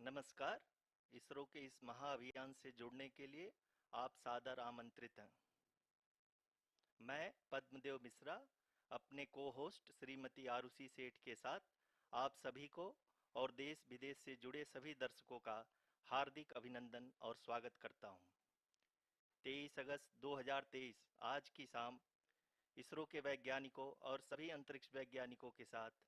नमस्कार। इसरो के इस महाअभियान से जुड़ने के लिए आप सादर आमंत्रित हैं। मैं पद्मदेव मिश्रा अपने को-होस्ट श्रीमती आरुषि सेठ के साथ आप सभी को और देश विदेश से जुड़े सभी दर्शकों का हार्दिक अभिनंदन और स्वागत करता हूं। 23 अगस्त 2023 आज की शाम इसरो के वैज्ञानिकों और सभी अंतरिक्ष वैज्ञानिकों के साथ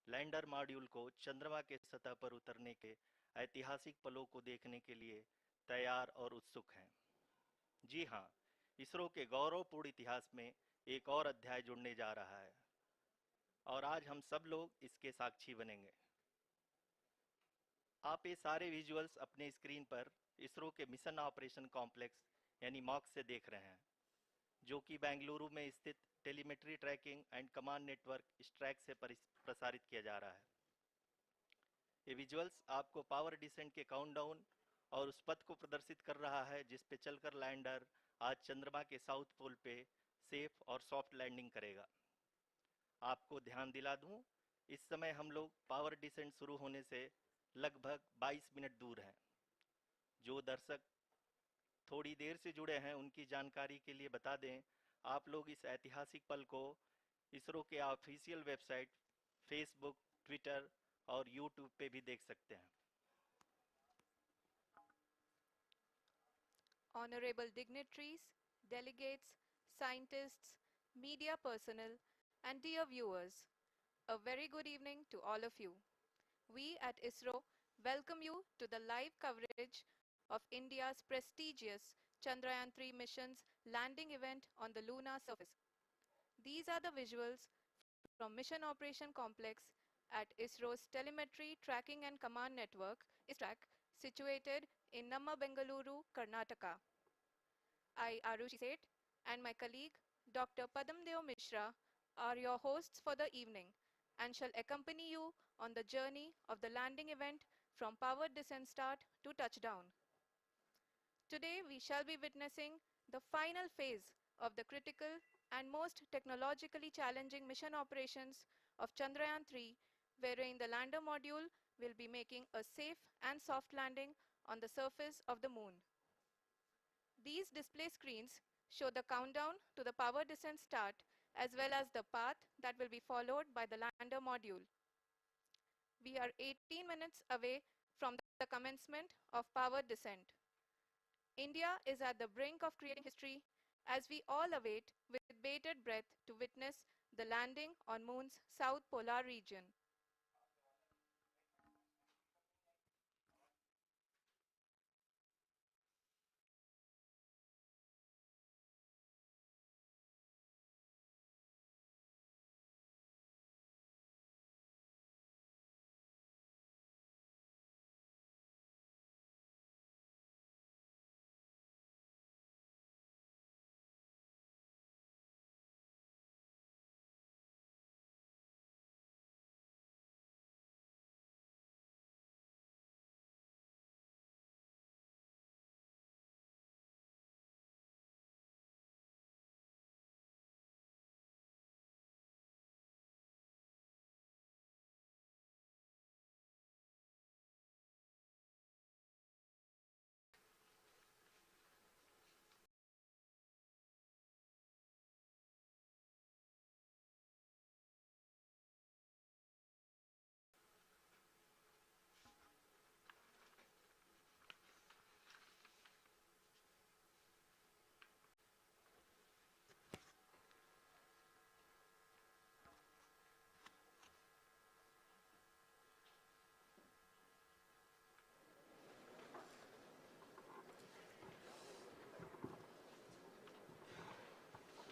लैंडर मॉड्यूल को चंद्रमा के सतह पर उतरने के ऐतिहासिक पलों को देखने के लिए तैयार और उत्सुक हैं। जी हाँ, इसरो के गौरवपूर्ण इतिहास में एक और अध्याय जुड़ने जा रहा है और आज हम सब लोग इसके साक्षी बनेंगे। आप ये सारे विजुअल्स अपने स्क्रीन पर इसरो के मिशन ऑपरेशन कॉम्प्लेक्स यानी मॉक से देख रहे हैं, जो कि बेंगलुरु में स्थित telemetry tracking and command network इस ट्रैक से प्रसारित किया जा रहा है। ये विजुअल्स आपको पावर डिसेंट के काउंटडाउन और उस पथ को प्रदर्शित कर रहा है जिस पे चलकर लैंडर आज चंद्रमा के साउथ पोल पे सेफ और सॉफ्ट लैंडिंग करेगा। आपको ध्यान दिला दूं, इस समय हम लोग पावर डिसेंट शुरू होने से लगभग 22 मिनट दूर हैं। जो दर्शक थोड़ी देर से जुड़े हैं उनकी जानकारी के लिए बता दें, आप लोग इस ऐतिहासिक पल को इसरो के ऑफिशियल वेबसाइट, फेसबुक, ट्विटर और यूट्यूब पे भी देख सकते हैं। Honorable dignitaries, delegates, scientists, media personnel, and dear viewers, a very good evening to all of you. We at ISRO welcome you to the live coverage of India's prestigious Chandrayaan-3 mission's landing event on the lunar surface. These are the visuals from Mission Operation Complex at ISRO's Telemetry Tracking and Command Network, ISTRAC, situated in Namma, Bengaluru, Karnataka. I, Arushi Seth, and my colleague, Dr. Padamdeo Mishra, are your hosts for the evening and shall accompany you on the journey of the landing event from powered descent start to touchdown. Today, we shall be witnessing the final phase of the critical and most technologically challenging mission operations of Chandrayaan-3, wherein the lander module will be making a safe and soft landing on the surface of the moon. These display screens show the countdown to the power descent start as well as the path that will be followed by the lander module. We are 18 minutes away from the commencement of power descent. India is at the brink of creating history as we all await with bated breath to witness the landing on Moon's south polar region.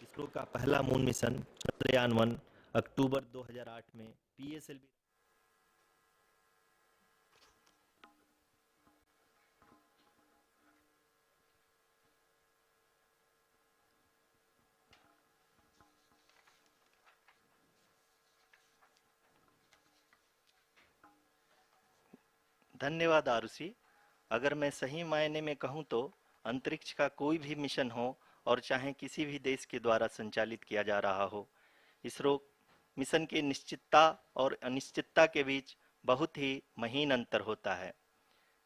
ISRO का पहला moon mission Chandrayaan one अक्टूबर 2008 में PSLV धन्यवाद आरुषि। अगर मैं सही मायने में कहूं तो अंतरिक्ष का कोई भी मिशन हो और चाहे किसी भी देश के द्वारा संचालित किया जा रहा हो, इसरो मिशन की निश्चितता और अनिश्चितता के बीच बहुत ही महीन अंतर होता है।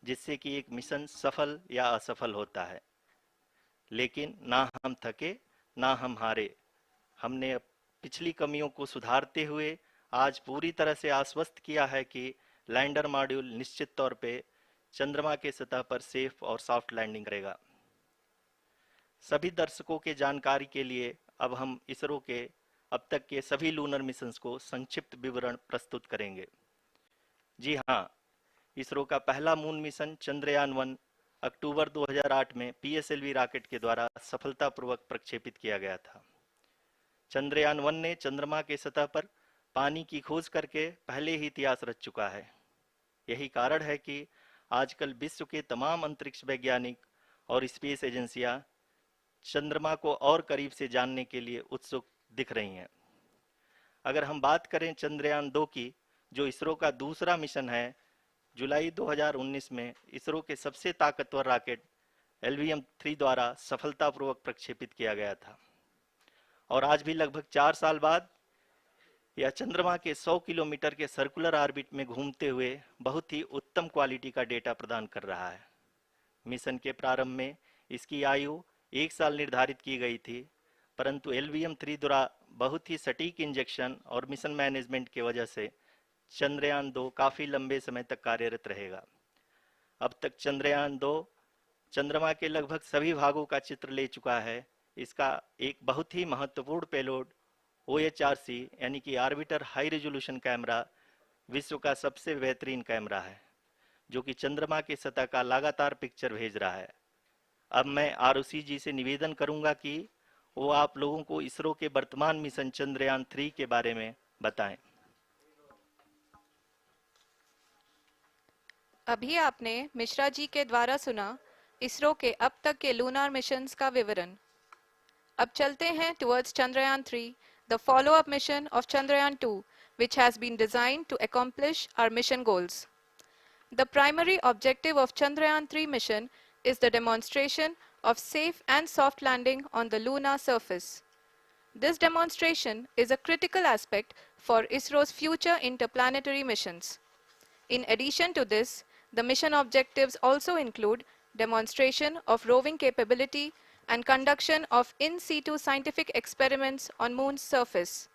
जिससे कि एक मिशन सफल या असफल होता है। लेकिन ना हम थके, ना हम हारे। हमने पिछली कमियों को सुधारते हुए आज पूरी तरह से आश्वस्त किया है कि लैंडर मॉड्यूल निश्चित तौर पे चंद्रमा के सतह पर सेफ और सॉफ्ट लैंडिंग करेगा। सभी दर्शकों के जानकारी के लिए अब हम इसरो के अब तक के सभी लूनर मिशंस को संक्षिप्त विवरण प्रस्तुत करेंगे। जी हाँ, इसरो का पहला मून मिशन चंद्रयान-1 अक्टूबर 2008 में पीएसएलवी रॉकेट के द्वारा सफलतापूर्वक प्रक्षेपित किया गया था। चंद्रयान-1 ने चंद्रमा के सतह पर पानी की खोज करके पहले ही इतिहास रच चुका है। यही कारण है कि आजकल विश्व के तमाम अंतरिक्ष वैज्ञानिक और स्पेस एजेंसियां चंद्रमा को और करीब से जानने के लिए उत्सुक दिख रही हैं। अगर हम बात करें चंद्रयान-2 की, जो इसरो का दूसरा मिशन है, जुलाई 2019 में इसरो के सबसे ताकतवर रॉकेट LVM-3 द्वारा सफलतापूर्वक प्रक्षेपित किया गया था और आज भी लगभग 4 साल बाद यह चंद्रमा के 100 किलोमीटर के सर्कुलर ऑर्बिट में घूमते हुए बहुत ही उत्तम क्वालिटी का डेटा प्रदान कर रहा है। मिशन के प्रारंभ में इसकी आयु 1 साल निर्धारित की गई थी, परंतु LVM-3 द्वारा बहुत ही सटीक इंजेक्शन और मिशन मैनेजमेंट की वजह से चंद्रयान-2 काफी लंबे समय तक कार्यरत रहेगा। अब तक चंद्रयान-2 चंद्रमा के लगभग सभी भागों का चित्र ले चुका है। इसका एक बहुत ही महत्वपूर्ण पेलोड OHRC यानी कि ऑर्बिटर हाई रेजोल्यूशन कैमरा विश्व का सबसे बेहतरीन कैमरा है, जो कि चंद्रमा की सतह का लगातार पिक्चर भेज रहा है। अब मैं ROC जी से निवेदन करूंगा कि वो आप लोगों को इसरो के वर्तमान मिशन चंद्रयान-3 के बारे में बताएं। अभी आपने मिश्रा जी के द्वारा सुना इसरो के अब तक के लूनार मिशंस का विवरण। अब चलते हैं towards Chandrayaan-3, the follow-up mission of Chandrayaan-2, which has been designed to accomplish our mission goals. The primary objective of Chandrayaan-3 mission is the demonstration of safe and soft landing on the lunar surface. This demonstration is a critical aspect for ISRO's future interplanetary missions. In addition to this, the mission objectives also include demonstration of roving capability and conduction of in situ scientific experiments on Moon's surface.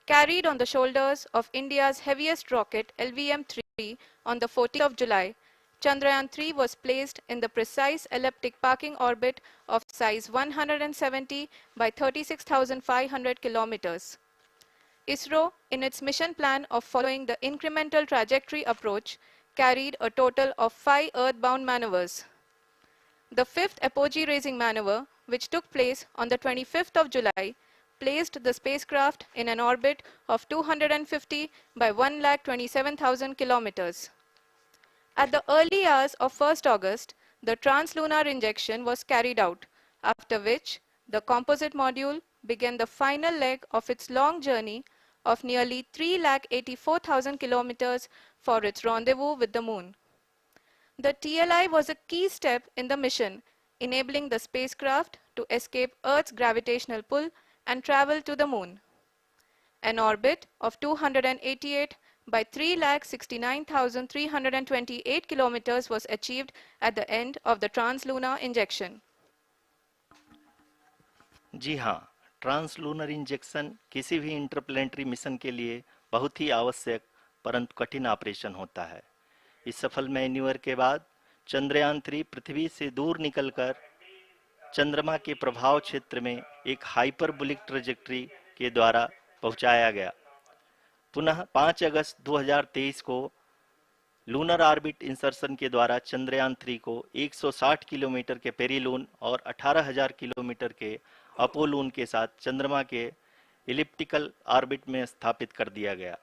Carried on the shoulders of India's heaviest rocket LVM-3 on the 14th of July, Chandrayaan-3 was placed in the precise elliptic parking orbit of size 170 by 36,500 kilometers. ISRO, in its mission plan of following the incremental trajectory approach, carried a total of 5 earthbound maneuvers. The fifth apogee-raising maneuver, which took place on the 25th of July, placed the spacecraft in an orbit of 250 by 1,27,000 kilometers. At the early hours of 1st August, the translunar injection was carried out, after which the composite module began the final leg of its long journey of nearly 3,84,000 kilometers for its rendezvous with the Moon. The TLI was a key step in the mission, enabling the spacecraft to escape Earth's gravitational pull and travel to the Moon. An orbit of 288 by 3,69,328 kilometers was achieved at the end of the translunar injection. जी हाँ, translunar injection किसी भी interplanetary mission के लिए बहुत ही आवश्यक परंतु कठिन operation होता है। इस सफल मैन्यूवर के बाद चंद्रयान-3 पृथ्वी से दूर निकलकर चंद्रमा के प्रभाव क्षेत्र में एक हाइपरबोलिक ट्रेजेक्टरी के द्वारा पहुंचाया गया। पुनः 5 अगस्त 2023 को लूनर ऑर्बिट इंसर्शन के द्वारा चंद्रयान-3 को 160 किलोमीटर के पेरिलून और 18,000 किलोमीटर के अपोलून के साथ चंद्रमा के इलिप्टिकल ऑर्बिट में स्थापित कर दिया गया।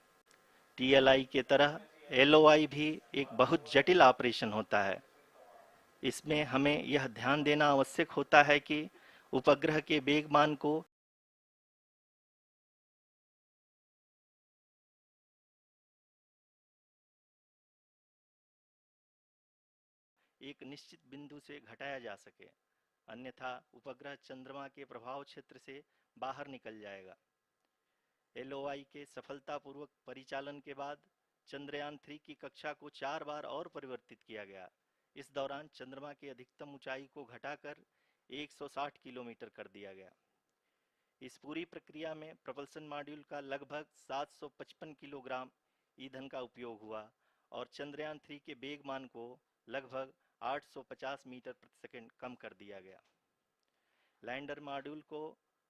TLI के तरह LOI भी एक बहुत जटिल ऑपरेशन होता है। इसमें हमें यह ध्यान देना आवश्यक होता है कि उपग्रह के वेगमान को एक निश्चित बिंदु से घटाया जा सके, अन्यथा उपग्रह चंद्रमा के प्रभाव क्षेत्र से बाहर निकल जाएगा। LOI के सफलतापूर्वक परिचालन के बाद चंद्रयान 3 की कक्षा को 4 बार और परिवर्तित किया गया। इस दौरान चंद्रमा की अधिकतम ऊंचाई को घटाकर 160 किलोमीटर कर दिया गया। इस पूरी प्रक्रिया में propulsion मॉड्यूल का लगभग 755 किलोग्राम ईंधन का उपयोग हुआ और चंद्रयान 3 के वेग मान को लगभग 850 मीटर प्रति सेकंड कम कर दिया गया। लैंडर मॉड्यूल को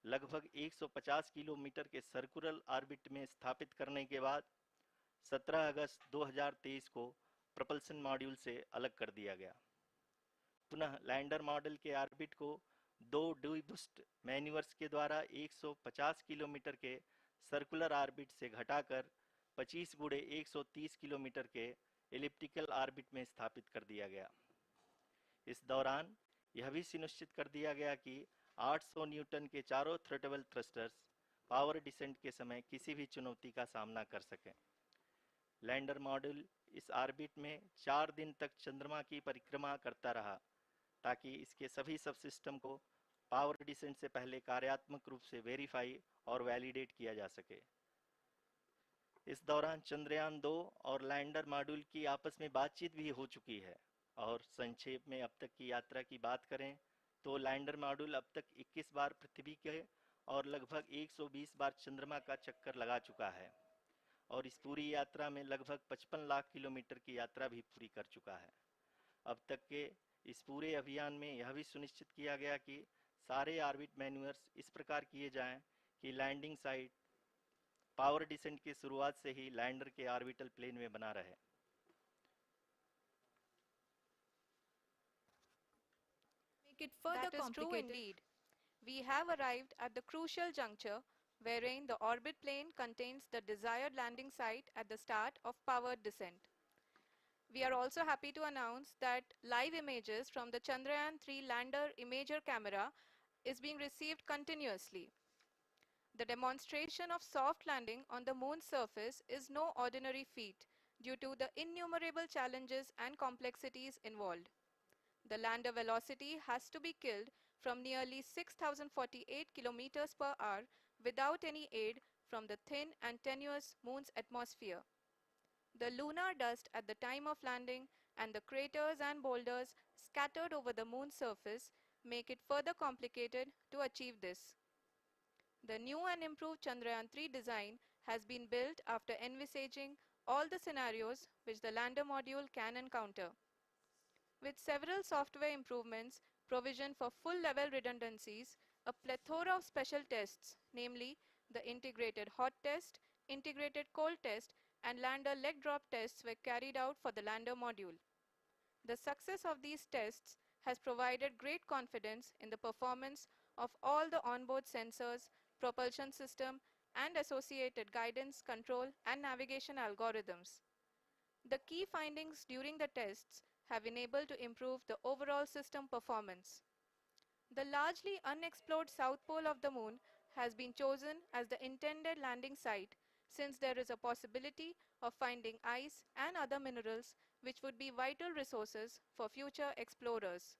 लगभग 150 किलोमीटर के सर्कुलर ऑर्बिट में स्थापित करने के बाद 17 अगस्त 2023 को propulsion मॉड्यूल से अलग कर दिया गया। पुनः लैंडर मॉडल के ऑर्बिट को 2 डीबूस्ट मैन्यूवर्स के द्वारा 150 किलोमीटर के सर्कुलर ऑर्बिट से घटाकर 25 गुणे 130 किलोमीटर के एलिप्टिकल ऑर्बिट में स्थापित कर दिया गया। इस दौरान यह भी सुनिश्चित कर दिया गया कि 800 न्यूटन के चारों थ्रोटल थ्रस्टर्स पावर डिसेंट के समय किसी भी चुनौती का सामना कर सकें। लैंडर मॉड्यूल इस ऑर्बिट में 4 दिन तक चंद्रमा की परिक्रमा करता रहा ताकि इसके सभी सब सिस्टम को पावर डिसेंट से पहले कार्यात्मक रूप से वेरीफाई और वैलिडेट किया जा सके। इस दौरान चंद्रयान 2 और लैंडर मॉड्यूल की आपस में बातचीत भी हो चुकी है। और संक्षेप में अब तक की यात्रा की बात करें तो लैंडर मॉड्यूल अब तक 21 बार पृथ्वी के और लगभग 120 बार चंद्रमा का चक्कर लगा चुका है और इस पूरी यात्रा में लगभग 55 लाख किलोमीटर की यात्रा भी पूरी कर चुका है। अब तक के इस पूरे अभियान में यह भी सुनिश्चित किया गया कि सारे ऑर्बिट मैन्यूवर्स इस प्रकार किए जाएं कि लैंडिंग साइट पावर डिसेंट की शुरुआत से ही लैंडर के ऑर्बिटल प्लेन में बना रहे। Make it further That is true complicated. indeed. We have arrived at the crucial juncture wherein the orbit plane contains the desired landing site at the start of powered descent. We are also happy to announce that live images from the Chandrayaan-3 lander imager camera is being received continuously. The demonstration of soft landing on the moon's surface is no ordinary feat due to the innumerable challenges and complexities involved. The lander velocity has to be killed from nearly 6,048 kilometers per hour without any aid from the thin and tenuous moon's atmosphere. The lunar dust at the time of landing and the craters and boulders scattered over the moon's surface make it further complicated to achieve this. The new and improved Chandrayaan-3 design has been built after envisaging all the scenarios which the lander module can encounter. With several software improvements, provision for full-level redundancies, a plethora of special tests, namely the integrated hot test, integrated cold test, and lander leg drop tests were carried out for the lander module. The success of these tests has provided great confidence in the performance of all the onboard sensors, propulsion system, and associated guidance, control, and navigation algorithms. The key findings during the tests have enabled to improve the overall system performance. The largely unexplored south pole of the moon has been chosen as the intended landing site since there is a possibility of finding ice and other minerals which would be vital resources for future explorers.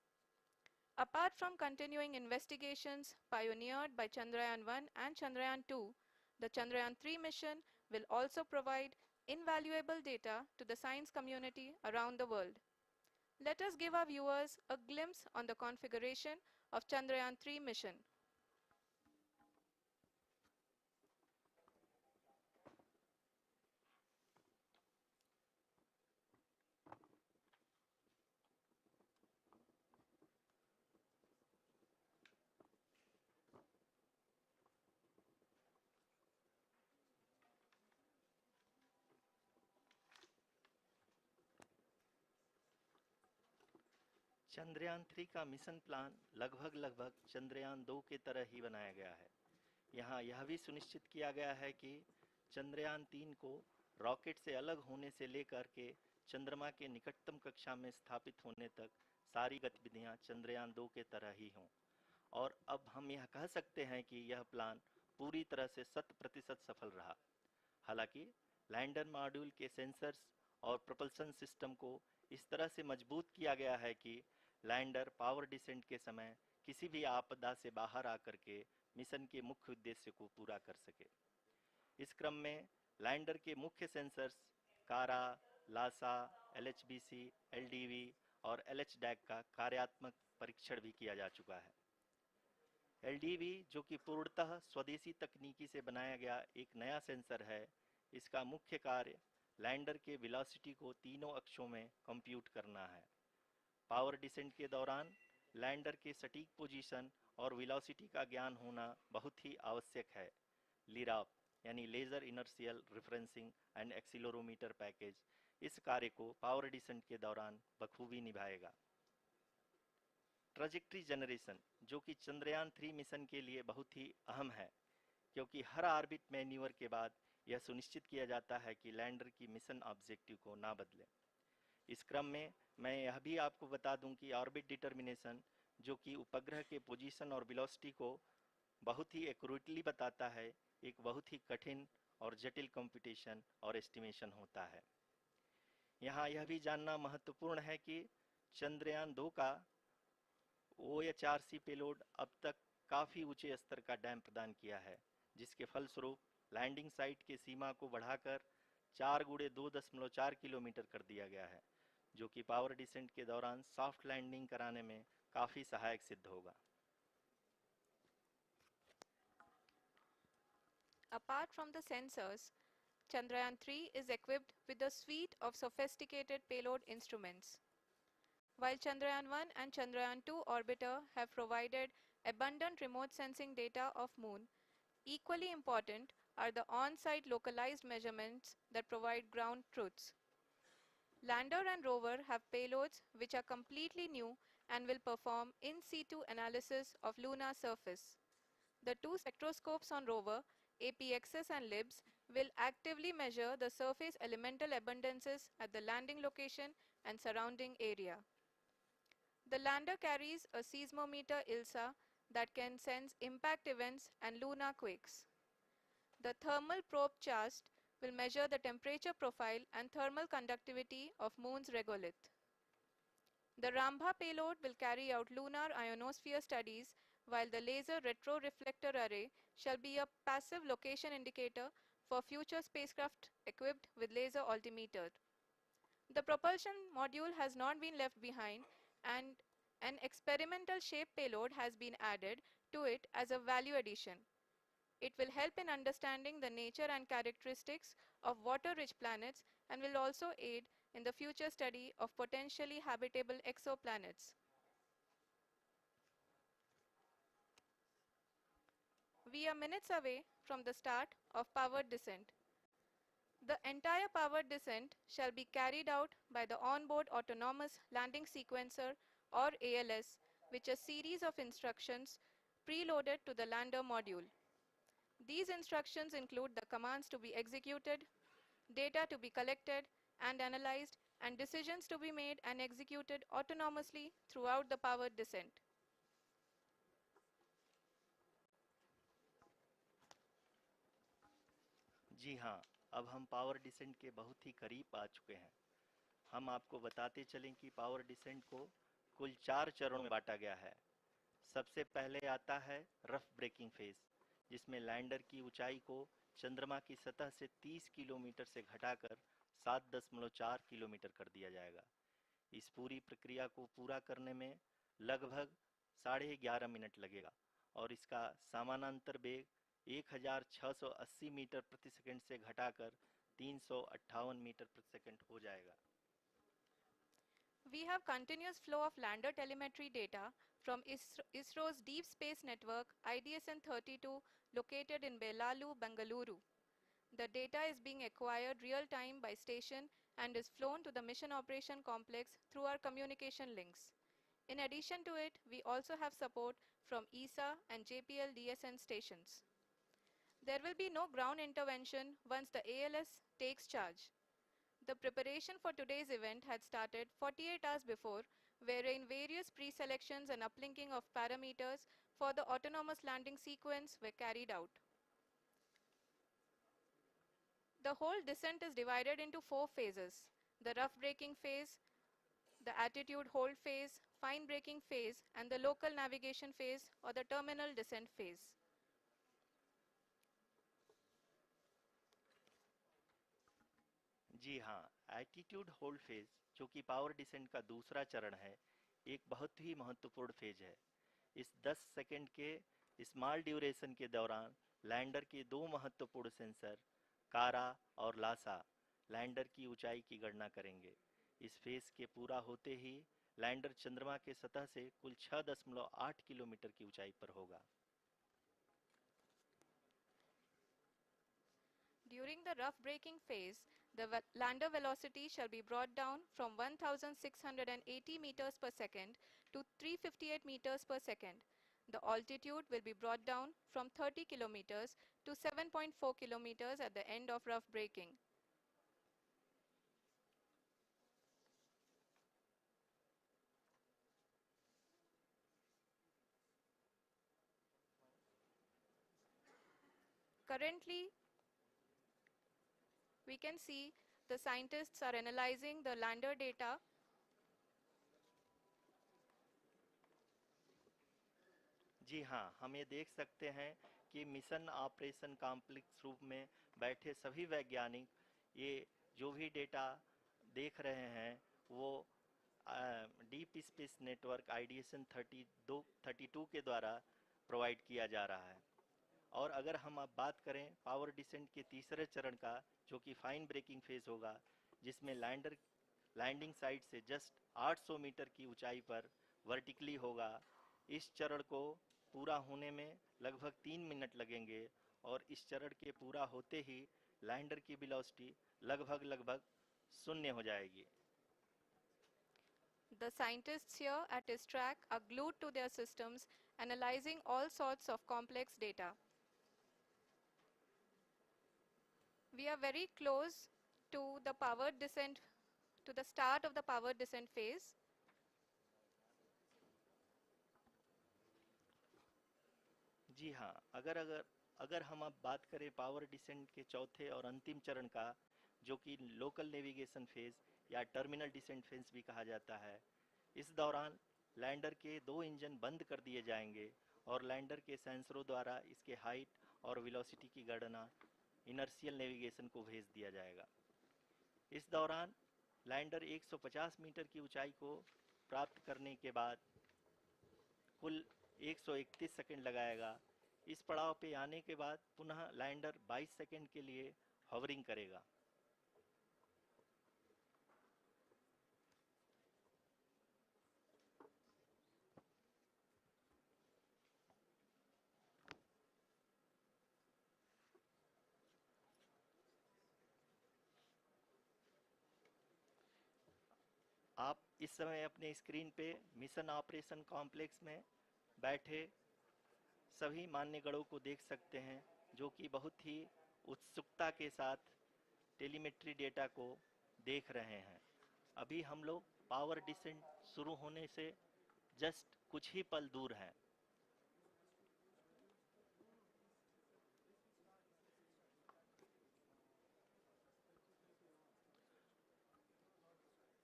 Apart from continuing investigations pioneered by Chandrayaan-1 and Chandrayaan-2, the Chandrayaan-3 mission will also provide invaluable data to the science community around the world. Let us give our viewers a glimpse on the configuration of Chandrayaan-3 mission. Chandrayaan 3 का mission plan लगभग चंद्रयान 2 की तरह ही बनाया गया है। यहाँ यह भी सुनिश्चित किया गया है कि चंद्रयान 3 को रॉकेट से अलग होने से लेकर के चंद्रमा के निकटतम कक्षा में स्थापित होने तक सारी गतिविधियाँ चंद्रयान 2 के तरह ही हों। और अब हम यह कह सकते हैं कि यह प्लान पूरी तरह से 100% सफल रहा। हालांकि लैंडर मॉड्यूल के सेंसर्स और propulsion सिस्टम को इस तरह से मजबूत किया गया है कि लैंडर पावर डिसेंट के समय किसी भी आपदा से बाहर आकर के मिशन के मुख्य उद्देश्य को पूरा कर सके। इस क्रम में लैंडर के मुख्य सेंसर्स कारा, लासा, एलएचबीसी, एलडीवी और एलएचडैक का कार्यात्मक परीक्षण भी किया जा चुका है। एलडीवी, जो कि पूर्णतः स्वदेशी तकनीकी से बनाया गया एक नया सेंसर है, इसका मुख्य कार्य लैंडर के वेलोसिटी को तीनों अक्षों में कंप्यूट करना है। पावर डिसेंट के दौरान लैंडर के सटीक पोजीशन और वेलोसिटी का ज्ञान होना बहुत ही आवश्यक है। लिराप यानी laser inertial referencing and accelerometer package इस कार्य को पावर डिसेंट के दौरान बखूबी निभाएगा। ट्रैजेक्टरी जनरेशन, जो कि चंद्रयान 3 मिशन के लिए बहुत ही अहम है, क्योंकि हर ऑर्बिट मैन्यूवर के बाद यह सुनिश्चित किया जाता है कि लैंडर की मिशन ऑब्जेक्टिव को ना बदले। इस क्रम में मैं यह भी आपको बता दूं कि ऑर्बिट डिटर्मिनेशन, जो कि उपग्रह के पोजीशन और वेलोसिटी को बहुत ही एक्यूरेटली बताता है, एक बहुत ही कठिन और जटिल कंप्यूटेशन और एस्टिमेशन होता है। यहाँ यह भी जानना महत्वपूर्ण है कि चंद्रयान 2 का OHRC पेलोड अब तक काफ़ी ऊंचे स्तर का डैम प्रदान किया है, जिसके फलस्वरूप लैंडिंग साइट के सीमा को बढ़ाकर 4 गुणे 2.4 किलोमीटर कर दिया गया है, जो कि पावर डिसेंट के दौरान सॉफ्ट लैंडिंग कराने में काफ़ी सहायक सिद्ध होगा। Apart from the sensors, Chandrayaan-3 is equipped with a suite of sophisticated payload instruments. While Chandrayaan-1 and Chandrayaan-2 orbiter have provided abundant remote sensing data of Moon, equally important are the on-site localized measurements that provide ground truths. Lander and rover have payloads which are completely new and will perform in situ analysis of lunar surface. The two spectroscopes on rover, APXS and LIBS, will actively measure the surface elemental abundances at the landing location and surrounding area. The lander carries a seismometer ILSA that can sense impact events and lunar quakes. The thermal probe CHAST will measure the temperature profile and thermal conductivity of Moon's regolith. The Rambha payload will carry out lunar ionosphere studies, while the laser retroreflector array shall be a passive location indicator for future spacecraft equipped with laser altimeter. The propulsion module has not been left behind, and an experimental shape payload has been added to it as a value addition. It will help in understanding the nature and characteristics of water-rich planets and will also aid in the future study of potentially habitable exoplanets. We are minutes away from the start of powered descent. The entire powered descent shall be carried out by the onboard autonomous landing sequencer, or ALS, which is a series of instructions preloaded to the lander module. These instructions include the commands to be executed, data to be collected and analyzed, and decisions to be made and executed autonomously throughout the powered descent. जी हाँ, अब हम power descent के बहुत ही करीब आ चुके हैं। हम आपको बताते चलें कि पावर डिसेंट को कुल 4 चरणों में बांटा गया है। सबसे पहले आता है रफ ब्रेकिंग फेज, जिसमें लैंडर की ऊंचाई को चंद्रमा की सतह से 30 किलोमीटर से घटाकर 7.4 किलोमीटर कर दिया जाएगा। इस पूरी प्रक्रिया को पूरा करने में लगभग 11.5 मिनट लगेगा और इसका समानांतर वेग 1680 मीटर प्रति सेकंड से घटाकर 358 मीटर प्रति सेकंड हो जाएगा। We have continuous flow of lander telemetry data from ISRO's Deep Space Network IDSN-32 located in Belalu, Bengaluru. The data is being acquired real-time by station and is flown to the Mission Operation Complex through our communication links. In addition to it, we also have support from ESA and JPL DSN stations. There will be no ground intervention once the ALS takes charge. The preparation for today's event had started 48 hours before, wherein various pre-selections and uplinking of parameters for the autonomous landing sequence were carried out. The whole descent is divided into 4 phases: the rough braking phase, the attitude hold phase, fine braking phase, and the local navigation phase or the terminal descent phase. जी हाँ, attitude hold phase, जो कि power descent का दूसरा चरण है, एक बहुत ही महत्वपूर्ण फेज है। इस 10 सेकंड के स्मॉल ड्यूरेशन के दौरान लैंडर के दो महत्वपूर्ण सेंसर, कारा और लासा, लैंडर की ऊंचाई की गणना करेंगे। इस फेज के पूरा होते ही लैंडर चंद्रमा के सतह से कुल 6.8 किलोमीटर की ऊंचाई पर होगा। During the rough braking phase, the lander velocity shall be brought down from 1680 meters per second to 358 meters per second. The altitude will be brought down from 30 kilometers to 7.4 kilometers at the end of rough braking. Currently, we can see the scientists are analyzing the lander data. जी हाँ, हम ये देख सकते हैं कि mission operation complex रूप में बैठे सभी वैज्ञानिक ये जो भी डेटा देख रहे हैं वो डीप स्पेस नेटवर्क आईडीएसन 32 के द्वारा प्रोवाइड किया जा रहा है। और अगर हम अब बात करें पावर डिसेंट के तीसरे चरण का, जो कि फाइन ब्रेकिंग फेज होगा, जिसमें लैंडिंग साइट से जस्ट 800 मीटर की ऊंचाई पर वर्टिकली होगा। इस चरण को पूरा होने में लगभग 3 मिनट लगेंगे और इस चरण के पूरा होते ही लैंडर की वेलोसिटी लगभग शून्य हो जाएगी। The scientists here at ISTRAC are glued to their systems, analyzing all sorts of complex data. We are very close to the power descent, to the start of the power descent phase. जी हाँ, अगर अगर अगर हम अब बात करें power descent के चौथे और अंतिम चरण का, जो कि लोकल नेविगेशन फेज या टर्मिनल डिसेंट फेज भी कहा जाता है, इस दौरान लैंडर के दो इंजन बंद कर दिए जाएंगे और लैंडर के सेंसरों द्वारा इसके हाइट और वेलोसिटी की गणना इनर्शियल नेविगेशन को भेज दिया जाएगा। इस दौरान लैंडर 150 मीटर की ऊंचाई को प्राप्त करने के बाद कुल 131 सेकंड लगाएगा। इस पड़ाव पे आने के बाद पुनः लैंडर 22 सेकंड के लिए हवरिंग करेगा। आप इस समय अपने स्क्रीन पे मिशन ऑपरेशन कॉम्प्लेक्स में बैठे सभी मान्यगणों को देख सकते हैं, जो कि बहुत ही उत्सुकता के साथ टेलीमेट्री डेटा को देख रहे हैं। अभी हम लोग पावर डिसेंट शुरू होने से जस्ट कुछ ही पल दूर हैं।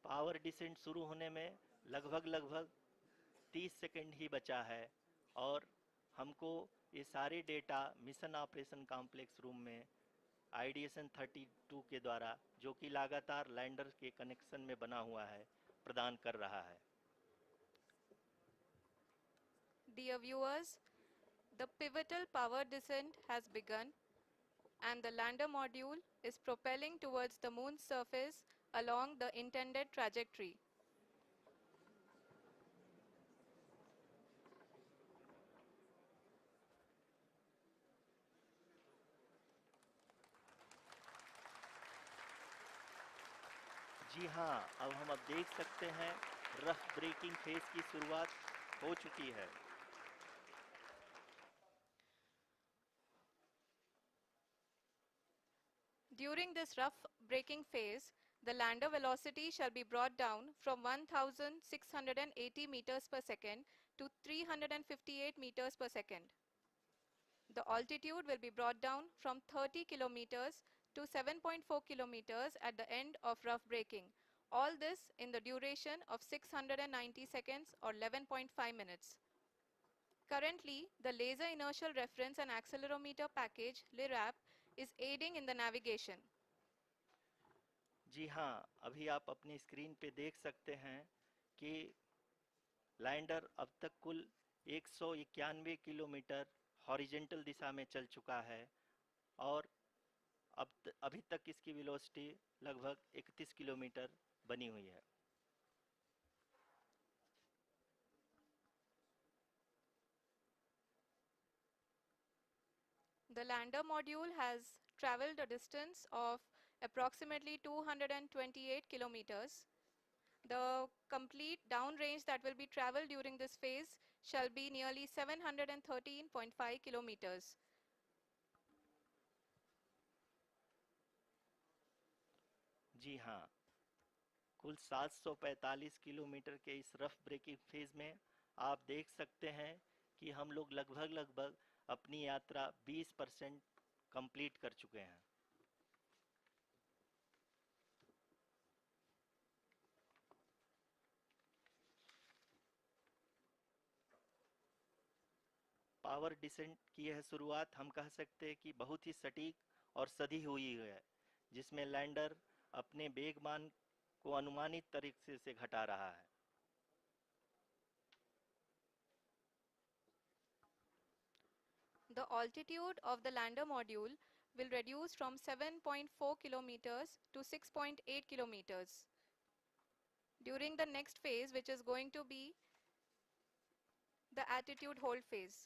पावर डिसेंट शुरू होने में लगभग 30 सेकंड ही बचा है और हमको ये सारे data mission operation complex room में आईडीएसन 32 के द्वारा, जो कि लगातार लैंडर के कनेक्शन में बना हुआ है, प्रदान कर रहा है। Dear viewers, the pivotal power descent has begun and the lander module is propelling towards the moon's surface along the intended trajectory. जी हाँ, अब देख सकते हैं रफ ब्रेकिंग फेज की शुरुआत हो चुकी है। During this rough braking phase, the lander velocity shall be brought down from 1680 meters per second to 358 meters per second. The altitude will be brought down from 30 kilometers to 7.4 kilometers at the end of rough braking. All this in the duration of 690 seconds or 11.5 minutes. Currently, the Laser Inertial Reference and Accelerometer package (LIRAP) is aiding in the navigation. जी हाँ, अभी आप अपनी screen पे देख सकते हैं कि lander अब तक कुल 191 किलोमीटर हॉरिजेंटल दिशा में चल चुका है और अभी तक इसकी वेलोसिटी लगभग 31 किलोमीटर बनी हुई है। The lander module has traveled a distance of approximately 228 kilometers. The complete downrange that will be traveled during this phase shall be nearly 713.5 kilometers. जी हाँ, कुल 745 किलोमीटर के इस रफ ब्रेकिंग फेज में आप देख सकते हैं कि हम लोग लगभग अपनी यात्रा 20% कंप्लीट कर चुके हैं। पावर डिसेंट की यह शुरुआत हम कह सकते हैं कि बहुत ही सटीक और सधी हुई है, जिसमें लैंडर अपने वेगमान को अनुमानित तरीके से घटा रहा है। The altitude of the lander module will reduce from 7.4 kilometers to 6.8 kilometers. During the next phase, which is going to be the attitude hold phase.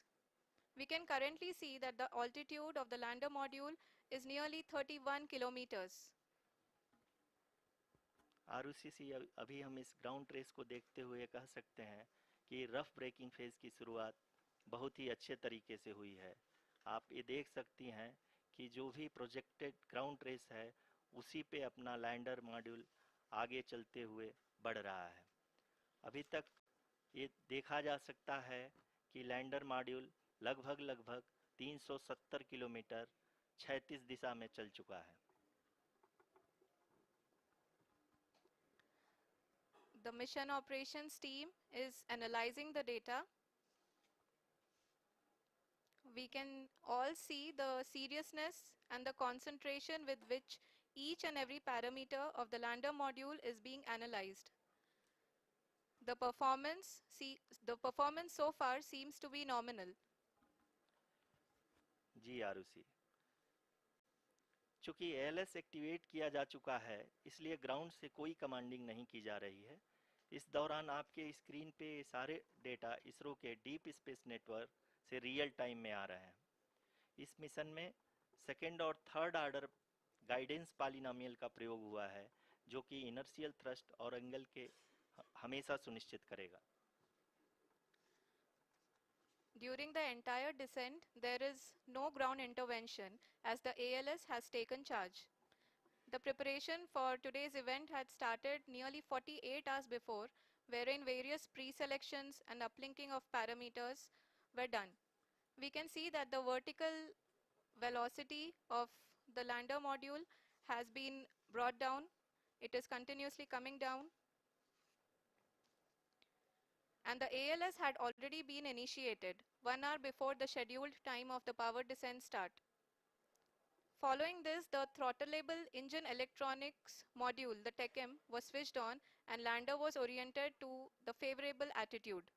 We can currently see that the altitude of the lander module is nearly 31 kilometers. Arushi, अभी हम इस ground race को देखते हुए कह सकते हैं कि रफ ब्रेकिंग फेज की शुरुआत बहुत ही अच्छे तरीके से हुई है। आप ये देख सकती हैं कि जो भी प्रोजेक्टेड ग्राउंड रेस है उसी पे अपना लैंडर मॉड्यूल आगे चलते हुए बढ़ रहा है। अभी तक ये देखा जा सकता है कि लैंडर मॉड्यूल लगभग 370 किलोमीटर क्षैतिज दिशा में चल चुका है। The mission operations team is analyzing the data. We can all see the seriousness and the concentration with which each and every parameter of the lander module is being analyzed. The performance, so far seems to be nominal. जी आरुषि, चूंकि ALS activate किया जा चुका है, इसलिए ground से कोई commanding नहीं की जा रही है। इस दौरान आपके स्क्रीन पे सारे डेटा इसरो के डीप स्पेस नेटवर्क से रियल टाइम में आ रहे हैं। इस मिशन में सेकेंड और थर्ड आर्डर गाइडेंस पॉलिनोमियल का प्रयोग हुआ है, जो कि इनर्शियल थ्रस्ट और एंगल के हमेशा सुनिश्चित करेगा। During the entire descent, there is no ground intervention as the ALS has taken charge. The preparation for today's event had started nearly 48 hours before, wherein various pre-selections and uplinking of parameters were done. We can see that the vertical velocity of the lander module has been brought down. It is continuously coming down. And the ALS had already been initiated 1 hour before the scheduled time of the power descent start. Following this, the throttleable engine electronics module, the TECM, was switched on and lander was oriented to the favorable attitude.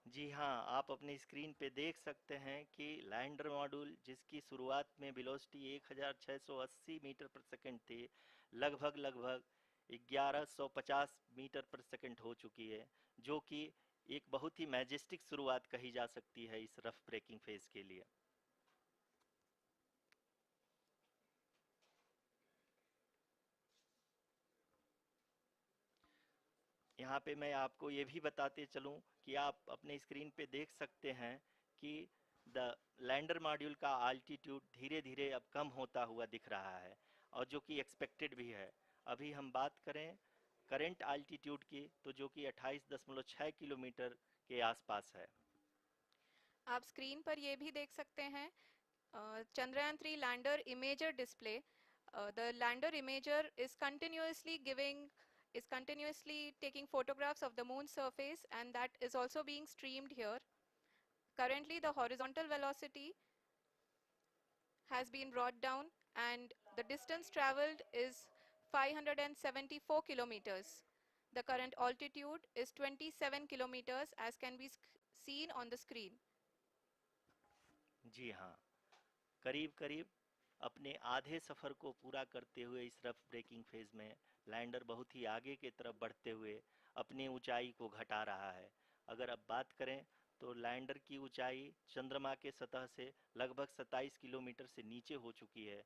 जी हाँ, आप अपनी screen पे देख सकते हैं कि lander module, जिसकी शुरुआत में वेलोसिटी 1680 मीटर पर सेकंड थी, लगभग 1150 मीटर पर सेकंड हो चुकी है, जो कि एक बहुत ही मैजेस्टिक शुरुआत कही जा सकती है इस रफ ब्रेकिंग फेज के लिए। यहाँ पे मैं आपको ये भी बताते चलूँ कि आप अपने स्क्रीन पे देख सकते हैं कि द लैंडर मॉड्यूल का आल्टीट्यूड धीरे धीरे अब कम होता हुआ दिख रहा है, और जो कि एक्सपेक्टेड भी है। अभी हम बात करें करंट आल्टीट्यूड की, तो जो कि 28.6 किलोमीटर के आसपास है। आप स्क्रीन पर ये भी देख सकते हैं Chandrayaan-3 lander imager display. The lander imager is continuously taking photographs of the moon's surface, and that is also being streamed here. Currently, the horizontal velocity has been brought down and the distance traveled is 574 kilometers. The current altitude is 27 kilometers as can be seen on the screen. जी हाँ, करीब करीब अपने आधे सफ़र को पूरा करते हुए इस रफ ब्रेकिंग फेज में लैंडर बहुत ही आगे की तरफ बढ़ते हुए अपनी ऊंचाई को घटा रहा है। अगर अब बात करें तो लैंडर की ऊंचाई चंद्रमा के सतह से लगभग 27 किलोमीटर से नीचे हो चुकी है,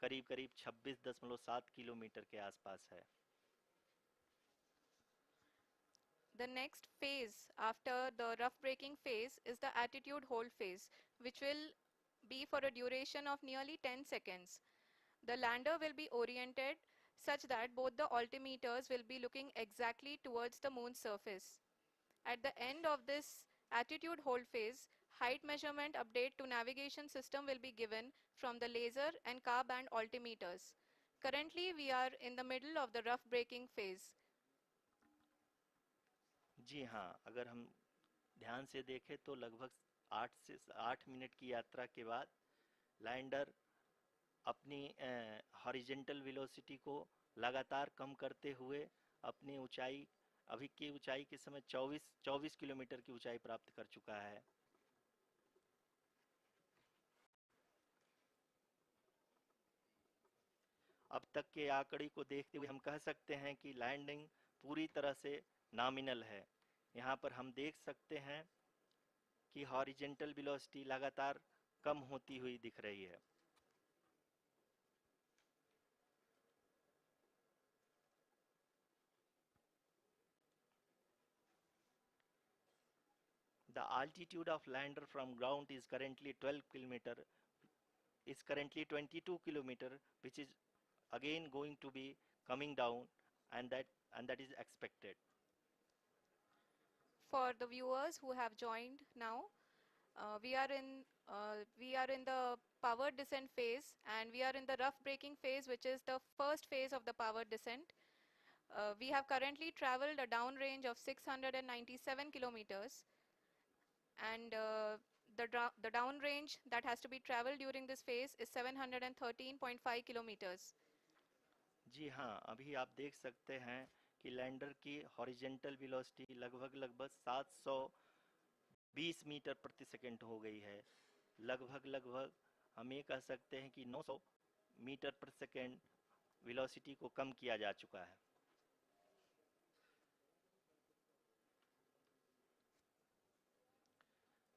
करीब करीब 26.7 किलोमीटर के आसपास है। The next phase after the rough braking phase is the attitude hold phase, which will be for a duration of nearly 10 seconds. The lander will be oriented such that both the altimeters will be looking exactly towards the moon's surface. At the end of this attitude hold phase, height measurement update to navigation system will be given from the laser and car band altimeters. Currently, we are in the middle of the rough braking phase. जी हाँ, अगर हम ध्यान से देखें तो लगभग 8 minute की यात्रा के बाद लैंडर अपनी हॉरिजेंटल वेलोसिटी को लगातार कम करते हुए अपनी ऊंचाई अभी की ऊंचाई के समय 24 किलोमीटर की ऊंचाई प्राप्त कर चुका है। अब तक के आंकड़े को देखते हुए हम कह सकते हैं कि लैंडिंग पूरी तरह से नॉमिनल है। यहाँ पर हम देख सकते हैं कि हॉरिजेंटल वेलोसिटी लगातार कम होती हुई दिख रही है। The altitude of lander from ground is currently 22 kilometer, which is again going to be coming down, and that is expected. For the viewers who have joined now, we are in the power descent phase, and we are in the rough braking phase, which is the first phase of the power descent. We have currently traveled a downrange of 697 kilometers, and the downrange that has to be traveled during this phase is 713.5 kilometers. जी हाँ, अभी आप देख सकते हैं कि lander की horizontal velocity लगभग 720 metre प्रति सेकंड हो गई है। लगभग हम ये कह सकते हैं कि 900 मीटर प्रति सेकंड वेलोसिटी को कम किया जा चुका है।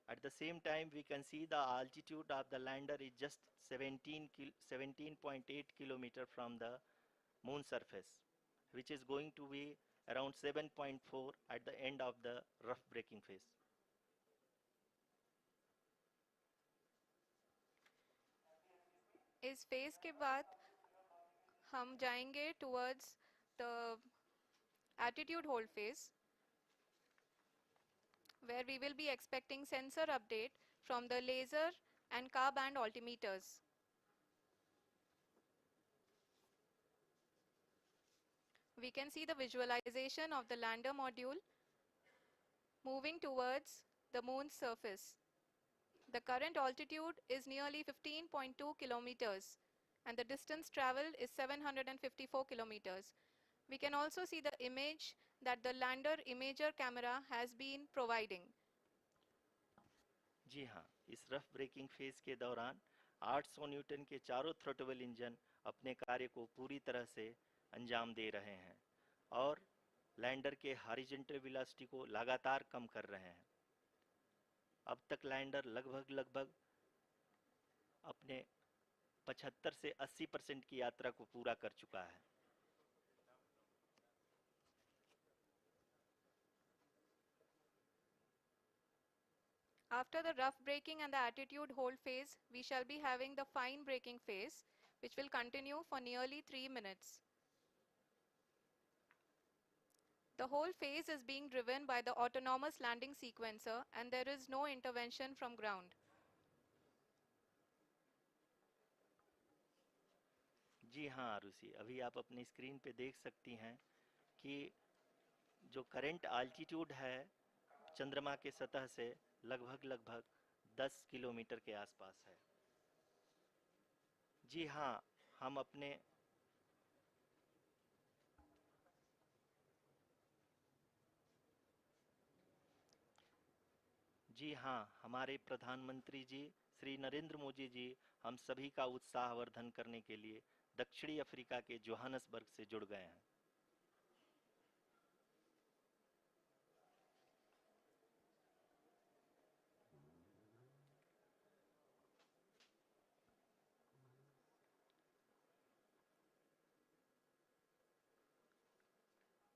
At the same time, we can see the altitude of the lander is just 17.8 kilometer from the moon surface, which is going to be around 7.4 at the end of the rough braking phase. इस phase के बाद हम जाएंगे towards the attitude hold phase, where we will be expecting sensor update from the laser and car band altimeters. We can see the visualization of the lander module moving towards the moon's surface. The current altitude is nearly 15.2 kilometers, and the distance traveled is 754 kilometers. We can also see the image that the lander imager camera has been providing. जी हाँ, इस rough breaking phase के दौरान 800 Newton के चारों throttle engine अपने कार्य को पूरी तरह से अंजाम दे रहे हैं और लैंडर के हॉरिजॉन्टल वेलोसिटी को लगातार कम कर रहे हैं। अब तक लैंडर लगभग अपने 75 से 80% की यात्रा को पूरा कर चुका है। After the rough braking and the attitude hold phase, we shall be having the fine braking phase, which will continue for nearly 3 minutes. The whole phase is being driven by the autonomous landing sequencer, and there is no intervention from ground. जी हाँ आरुषि, अभी आप अपनी screen पे देख सकती हैं कि जो करंट आल्टीट्यूड है चंद्रमा के सतह से लगभग 10 किलोमीटर के आसपास है। जी हाँ, हम अपने जी हाँ, हमारे प्रधानमंत्री जी श्री नरेंद्र मोदी जी हम सभी का उत्साहवर्धन करने के लिए दक्षिणी अफ्रीका के जोहानसबर्ग से जुड़ गए हैं।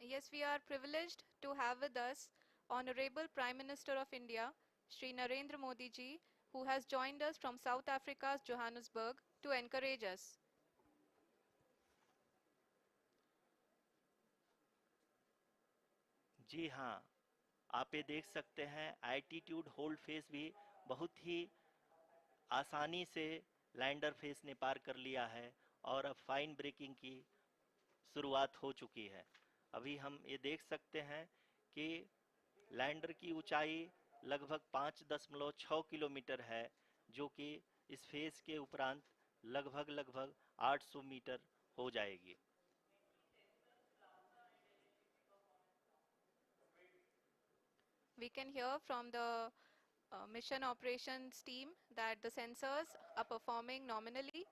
Yes, we are privileged to have with us Honorable Prime Minister of India, Shri Narendra Modi ji, who has joined us from South Africa's Johannesburg to encourage us. जी हाँ, आप ये देख सकते हैं एल्टीट्यूड होल्ड फेस भी बहुत ही आसानी से लैंडर फेस ने पार कर लिया है और अब फाइन ब्रेकिंग की शुरुआत हो चुकी है। अभी हम ये देख सकते हैं कि लैंडर की ऊंचाई लगभग 5.6 किलोमीटर है, जो कि इस फेज के उपरांत लगभग 800 मीटर हो जाएगी। We can hear from the mission operations team that the sensors are performing nominally,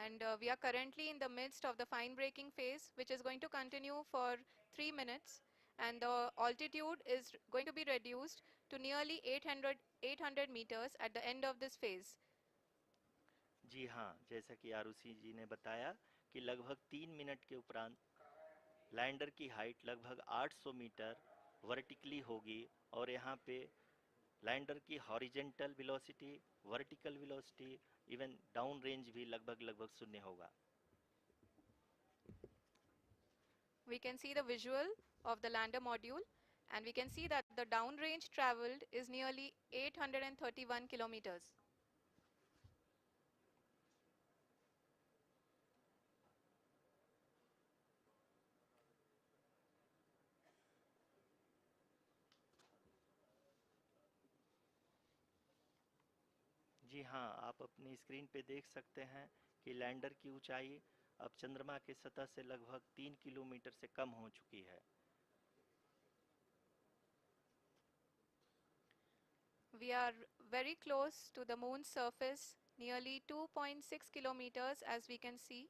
and we are currently in the midst of the fine braking phase, which is going to continue for 3 minutes, and the altitude is going to be reduced to nearly 800 meters at the end of this phase. जी हाँ, जैसा कि आरुषि जी ने बताया कि लगभग 3 minute के उपरांत lander की हाइट लगभग 800 मीटर वर्टिकली होगी और यहाँ पे लैंडर की horizontal velocity, vertical velocity, even down range भी लगभग शून्य होगा। We can see the visual of the lander module, and we can see that the downrange traveled is nearly 831 kilometers. जी हाँ, आप अपनी स्क्रीन पे देख सकते हैं कि लैंडर की ऊंचाई अब चंद्रमा के सतह से लगभग 3 किलोमीटर से कम हो चुकी है। We are very close to the moon's surface, nearly 2.6 kilometers as we can see.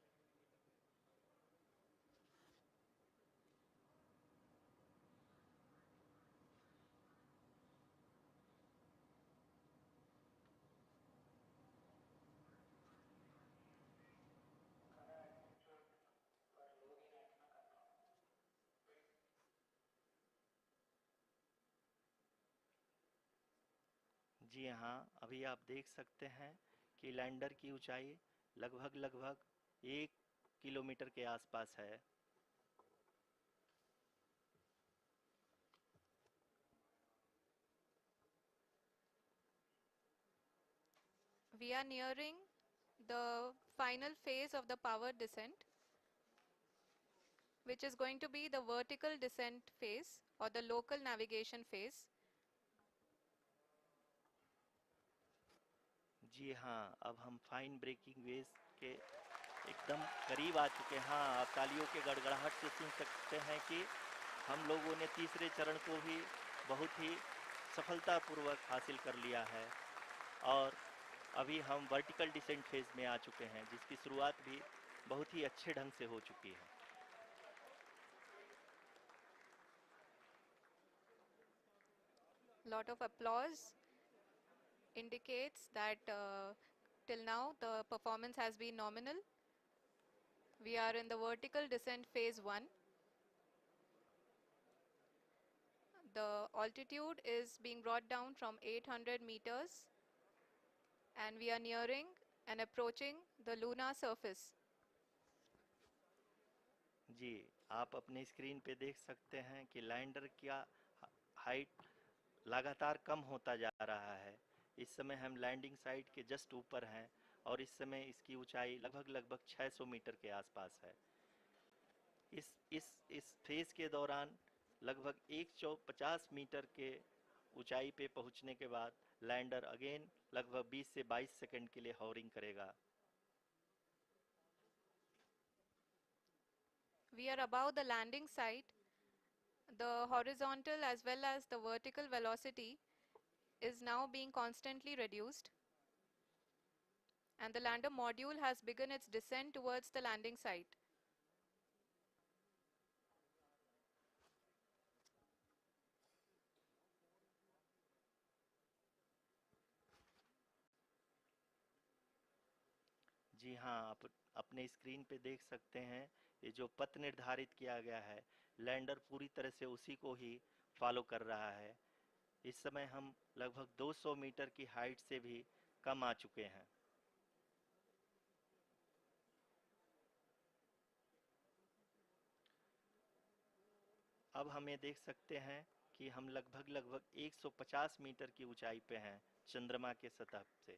जी हाँ, अभी आप देख सकते हैं कि लैंडर की ऊंचाई लगभग 1 किलोमीटर के आसपास है। We are nearing the final phase of the power descent, which is going to be the vertical descent phase or the local navigation phase. जी हाँ, अब हम फाइन ब्रेकिंग वेव के एकदम करीब आ चुके हैं। हाँ, आप तालियों के गड़गड़ाहट से सुन सकते हैं कि हम लोगों ने तीसरे चरण को भी बहुत ही सफलतापूर्वक हासिल कर लिया है और अभी हम वर्टिकल डिसेंट फेज में आ चुके हैं, जिसकी शुरुआत भी बहुत ही अच्छे ढंग से हो चुकी है। Lot of applause indicates that till now the performance has been nominal. We are in the vertical descent phase 1. The altitude is being brought down from 800 meters, and we are nearing and approaching the lunar surface. जी, आप अपनी screen पे देख सकते हैं कि lander का height लगातार कम होता जा रहा है। इस समय हम लैंडिंग साइट के जस्ट ऊपर हैं और इस समय इसकी ऊंचाई लगभग 600 मीटर के आसपास है। इस फेज के दौरान लगभग 150 मीटर के ऊंचाई पे पहुंचने के बाद लैंडर अगेन लगभग 20 से 22 सेकंड के लिए हॉवरिंग करेगा। We are above the landing site. The horizontal as well as the vertical velocity is now being constantly reduced, and the lander module has begun its descent towards the landing site. जी हाँ, आप अपने screen पे देख सकते हैं ये जो पथ निर्धारित किया गया है, लैंडर पूरी तरह से उसी को ही फॉलो कर रहा है। इस समय हम लगभग 200 मीटर की हाइट से भी कम आ चुके हैं। अब हम ये देख सकते हैं कि हम लगभग 150 मीटर की ऊंचाई पे हैं चंद्रमा के सतह से।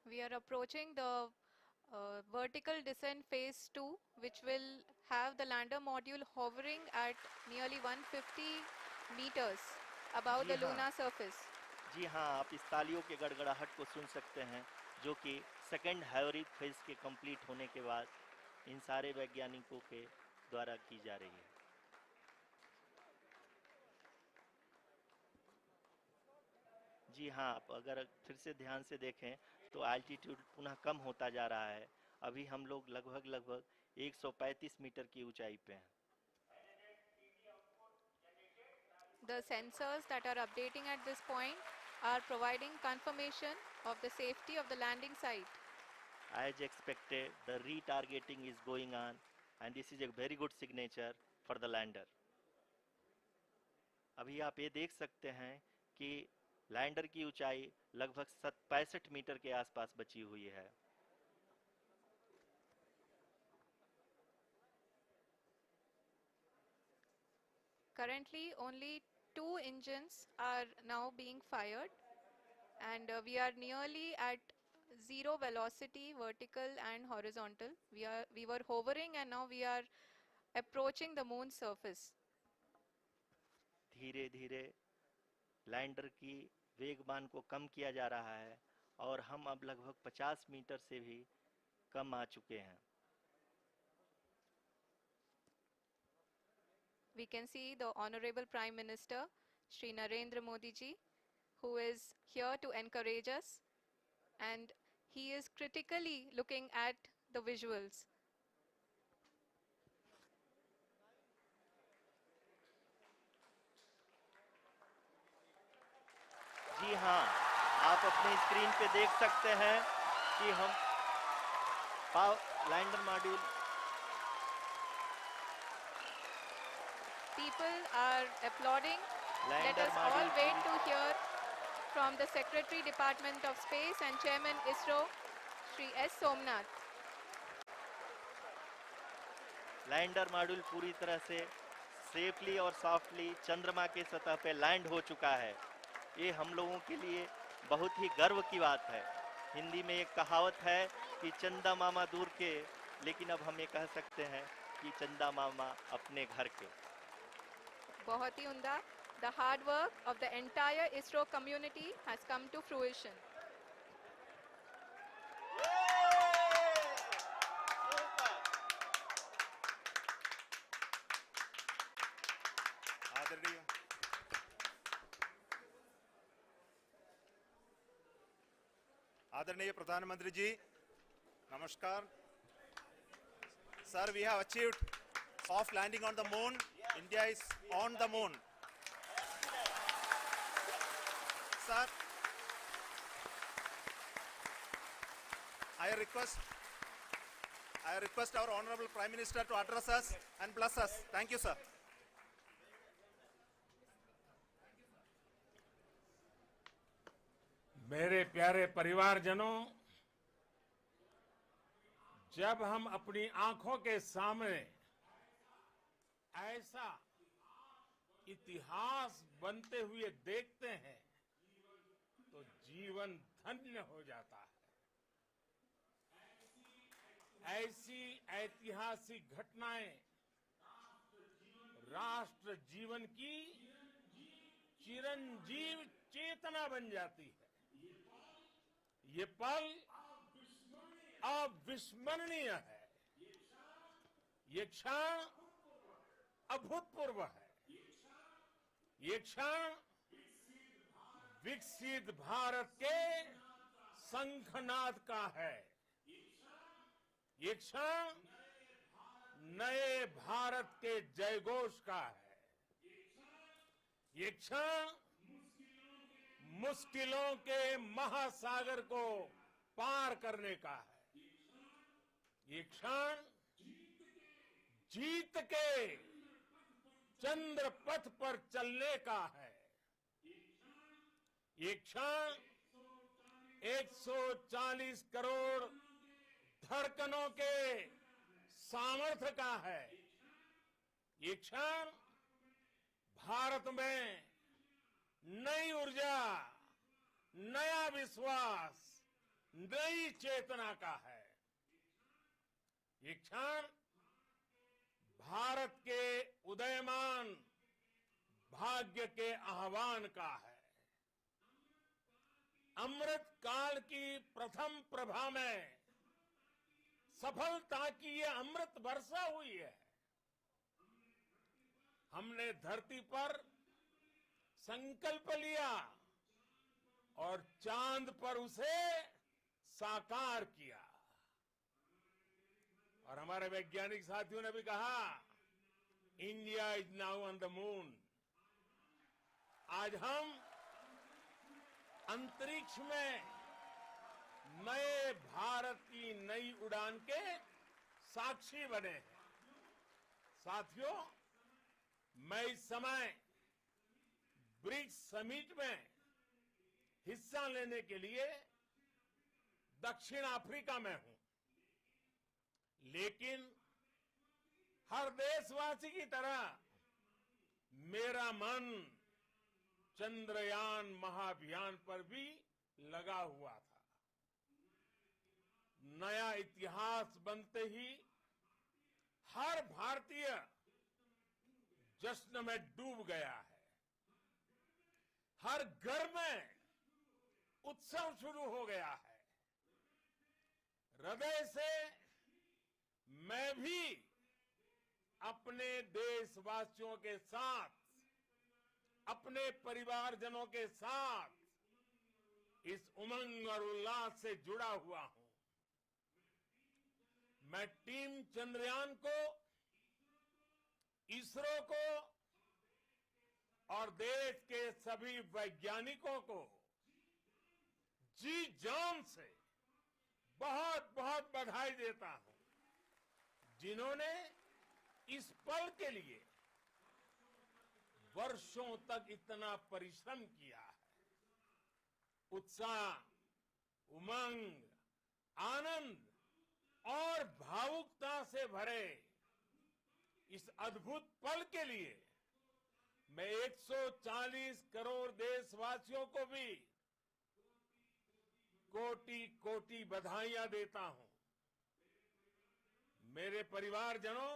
We are approaching the vertical descent phase 2, which will have the lander module hovering at nearly 150 meters above the lunar surface. जी हाँ, आप इस तालियों के गड़गड़ाहट को सुन सकते हैं, जो कि सेकंड हैवरिक फेज के कंप्लीट होने के बाद इन सारे वैज्ञानिकों के द्वारा की जा रही है। जी हाँ, आप अगर फिर से ध्यान से देखें तो एल्टीट्यूड पुनः कम होता जा रहा है। अभी हम लोग लगभग 135 मीटर की ऊंचाई पे हैं। The sensors that are updating at this point are providing confirmation of the safety of the landing site. As expected, the retargeting is going on, and this is a very good signature for the lander. अभी आप ये देख सकते हैं कि lander की ऊंचाई लगभग 65 मीटर के आसपास बची हुई है। Currently, only 2 engines are now being fired, and we are nearly at zero velocity, vertical and horizontal. We were hovering, and now we are approaching the moon's surface. धीरे धीरे लैंडर की वेगमान को कम किया जा रहा है और हम अब लगभग 50 मीटर से भी कम आ चुके हैं। We can see the Honorable Prime Minister, Shri Narendra Modi ji, who is here to encourage us, and he is critically looking at the visuals. जी हाँ, आप अपने स्क्रीन पे देख सकते हैं कि हम lander module People are applauding. Let us all wait to hear from the Secretary Department of Space and Chairman ISRO, Shri S. Somnath. Lander module पूरी तरह से सेफली और सॉफ्टली चंद्रमा के सतह पे लैंड हो चुका है। ये हम लोगों के लिए बहुत ही गर्व की बात है। हिंदी में एक कहावत है कि चंदा मामा दूर के, लेकिन अब हम ये कह सकते हैं कि चंदा मामा अपने घर के। बहुत ही उम्दा. The hard work of the entire ISRO community has come to fruition. आदरणीय प्रधानमंत्री जी, नमस्कार. Sir, we have achieved soft landing on the moon. India is on the moon. Sir, I request our Honorable Prime Minister to address us and bless us. Thank you, sir. मेरे प्यारे परिवारजनों, जब हम अपनी आंखों के सामने ऐसा इतिहास बनते हुए देखते हैं तो जीवन धन्य हो जाता है। ऐसी ऐतिहासिक घटनाएं राष्ट्र जीवन की चिरंजीव चेतना बन जाती है। ये पल अविस्मरणीय है। ये क्षण अभूतपूर्व है। ये क्षण विकसित भारत के शंखनाद का है। ये क्षण नए भारत के जयघोष का है। ये क्षण मुश्किलों के महासागर को पार करने का है। ये क्षण जीत के चंद्र पथ पर चलने का है। ये क्षण 140 करोड़ धड़कनों के सामर्थ्य का है। ये क्षण भारत में नई ऊर्जा, नया विश्वास, नई चेतना का है। ये क्षण भारत के उदयमान भाग्य के आह्वान का है। अमृत काल की प्रथम प्रभा में सफलता की ये अमृत वर्षा हुई है। हमने धरती पर संकल्प लिया और चांद पर उसे साकार किया। और हमारे वैज्ञानिक साथियों ने भी कहा, India is now on the moon. आज हम अंतरिक्ष में नए भारत की नई उड़ान के साक्षी बने हैं। साथियों, मैं इस समय ब्रिक्स समिट में हिस्सा लेने के लिए दक्षिण अफ्रीका में हूं, लेकिन हर देशवासी की तरह मेरा मन चंद्रयान महाअभियान पर भी लगा हुआ था। नया इतिहास बनते ही हर भारतीय जश्न में डूब गया है। हर घर में उत्सव शुरू हो गया है। हृदय से मैं भी अपने देशवासियों के साथ, अपने परिवारजनों के साथ इस उमंग और उल्लास से जुड़ा हुआ हूं। मैं टीम चंद्रयान को, इसरो को और देश के सभी वैज्ञानिकों को जी जान से बहुत बहुत बधाई देता हूं, जिन्होंने इस पल के लिए वर्षों तक इतना परिश्रम किया है। उत्साह, उमंग, आनंद और भावुकता से भरे इस अद्भुत पल के लिए मैं 140 करोड़ देशवासियों को भी कोटि कोटि बधाइयां देता हूं। मेरे परिवारजनों,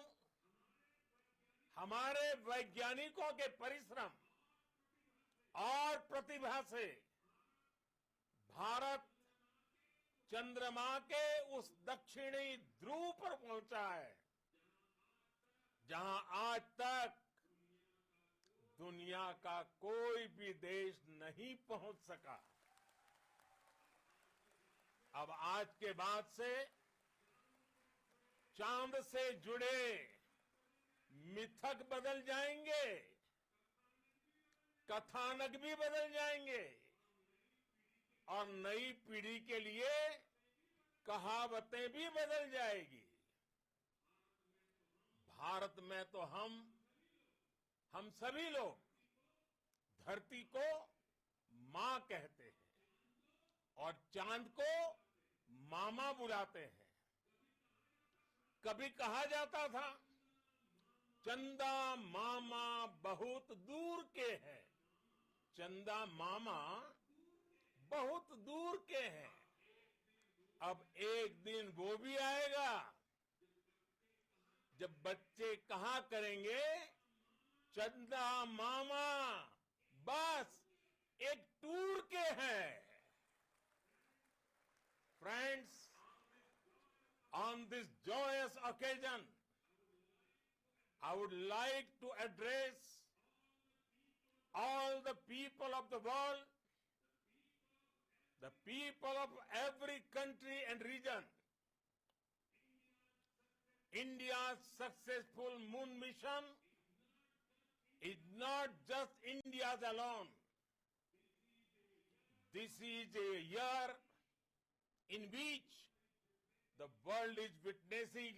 हमारे वैज्ञानिकों के परिश्रम और प्रतिभा से भारत चंद्रमा के उस दक्षिणी ध्रुव पर पहुंचा है, जहां आज तक दुनिया का कोई भी देश नहीं पहुंच सका। अब आज के बाद से चांद से जुड़े मिथक बदल जाएंगे, कथानक भी बदल जाएंगे और नई पीढ़ी के लिए कहावतें भी बदल जाएगी। भारत में तो हम सभी लोग धरती को मां कहते हैं और चांद को मामा बुलाते हैं। कभी कहा जाता था, चंदा मामा बहुत दूर के हैं। चंदा मामा बहुत दूर के हैं। अब एक दिन वो भी आएगा जब बच्चे कहा करेंगे, चंदा मामा बस एक टूर के हैं। Friends, on this joyous occasion, I would like to address all the people of the world, the people of every country and region, India's successful moon mission is not just India's alone. This is a year in which the world is witnessing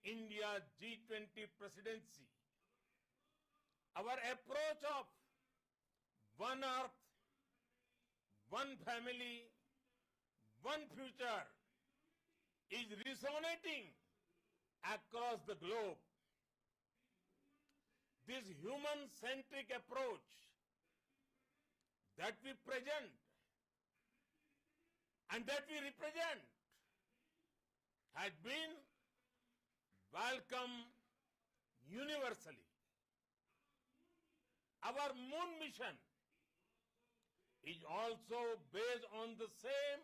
India's G20 presidency. Our approach of one earth, one family, one future is resonating across the globe. This human-centric approach that we present and that we represent has been welcomed universally. Our moon mission is also based on the same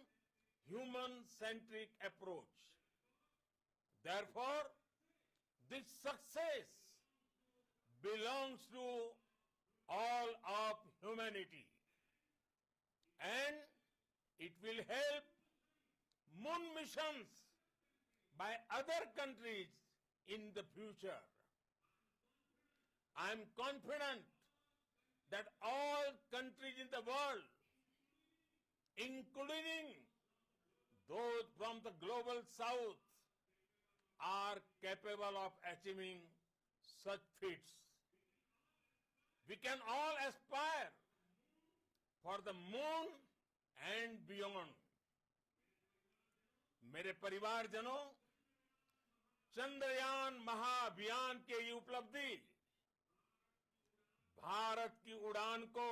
human-centric approach. Therefore, this success belongs to all of humanity, and it will help moon missions by other countries in the future. I am confident that all countries in the world, including those from the global south, are capable of achieving such feats. We can all aspire for the moon and beyond. मेरे परिवारजनों, चंद्रयान महाअभियान के ये उपलब्धि भारत की उड़ान को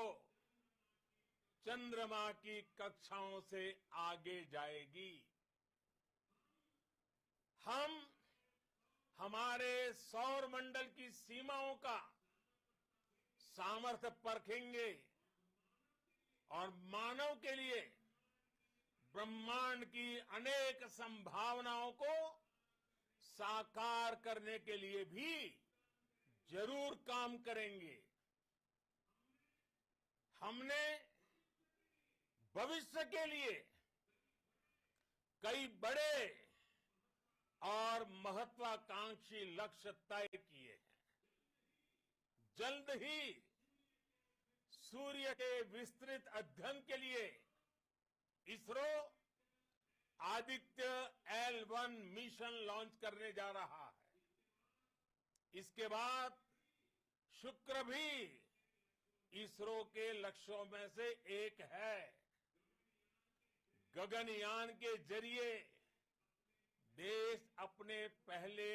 चंद्रमा की कक्षाओं से आगे जाएगी। हम हमारे सौर मंडल की सीमाओं का सामर्थ्य परखेंगे और मानव के लिए ब्रह्मांड की अनेक संभावनाओं को साकार करने के लिए भी जरूर काम करेंगे। हमने भविष्य के लिए कई बड़े और महत्वाकांक्षी लक्ष्य तय किए हैं। जल्द ही सूर्य के विस्तृत अध्ययन के लिए ISRO Aditya L1 mission launch करने जा रहा है। इसके बाद शुक्र भी इसरो के लक्ष्यों में से एक है। गगनयान के जरिए देश अपने पहले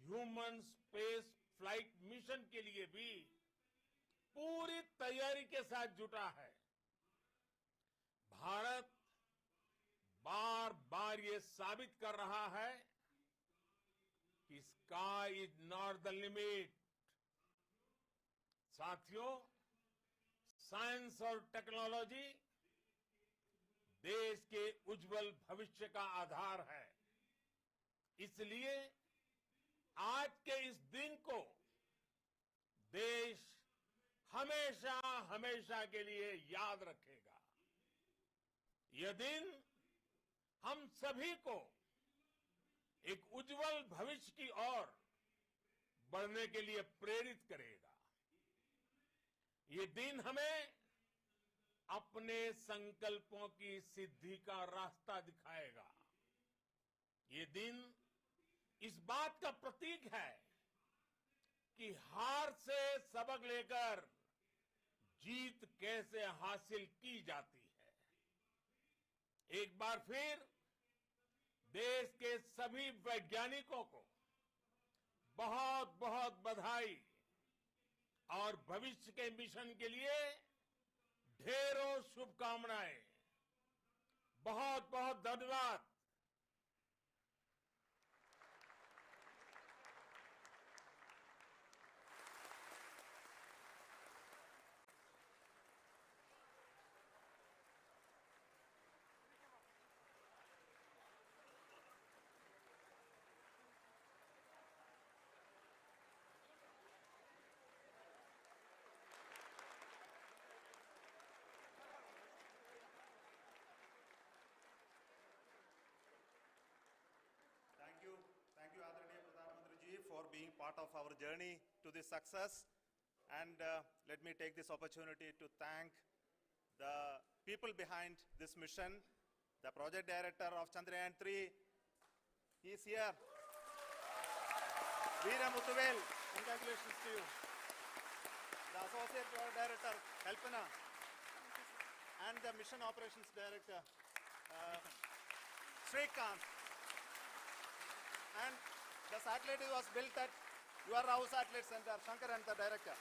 ह्यूमन स्पेस फ्लाइट मिशन के लिए भी पूरी तैयारी के साथ जुटा है। भारत बार बार ये साबित कर रहा है कि sky is not the limit. साथियों, साइंस और टेक्नोलॉजी देश के उज्जवल भविष्य का आधार है। इसलिए आज के इस दिन को देश हमेशा हमेशा के लिए याद रखेगा। यह दिन हम सभी को एक उज्जवल भविष्य की ओर बढ़ने के लिए प्रेरित करेगा। ये दिन हमें अपने संकल्पों की सिद्धि का रास्ता दिखाएगा। ये दिन इस बात का प्रतीक है कि हार से सबक लेकर जीत कैसे हासिल की जाती है। एक बार फिर देश के सभी वैज्ञानिकों को बहुत बहुत बधाई और भविष्य के मिशन के लिए ढेरों शुभकामनाएं। बहुत बहुत धन्यवाद। of our journey to this success. And let me take this opportunity to thank the people behind this mission, the project director of Chandrayaan-3. He is here. Veera Muthuvel, congratulations to you. The associate project director, Kalpana, and the mission operations director, Srikanth. And the satellite was built at your Rao Satellite Center, Shankaran, the director.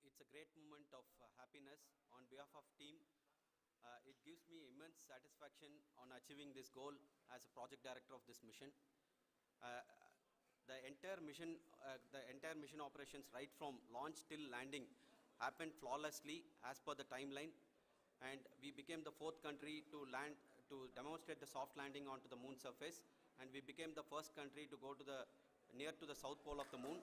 It's a great moment of happiness on behalf of team. It gives me immense satisfaction on achieving this goal as a project director of this mission. The entire mission operations right from launch till landing happened flawlessly as per the timeline, and we became the 4th country to demonstrate the soft landing onto the moon surface, and we became the first country to go to near to the south pole of the moon.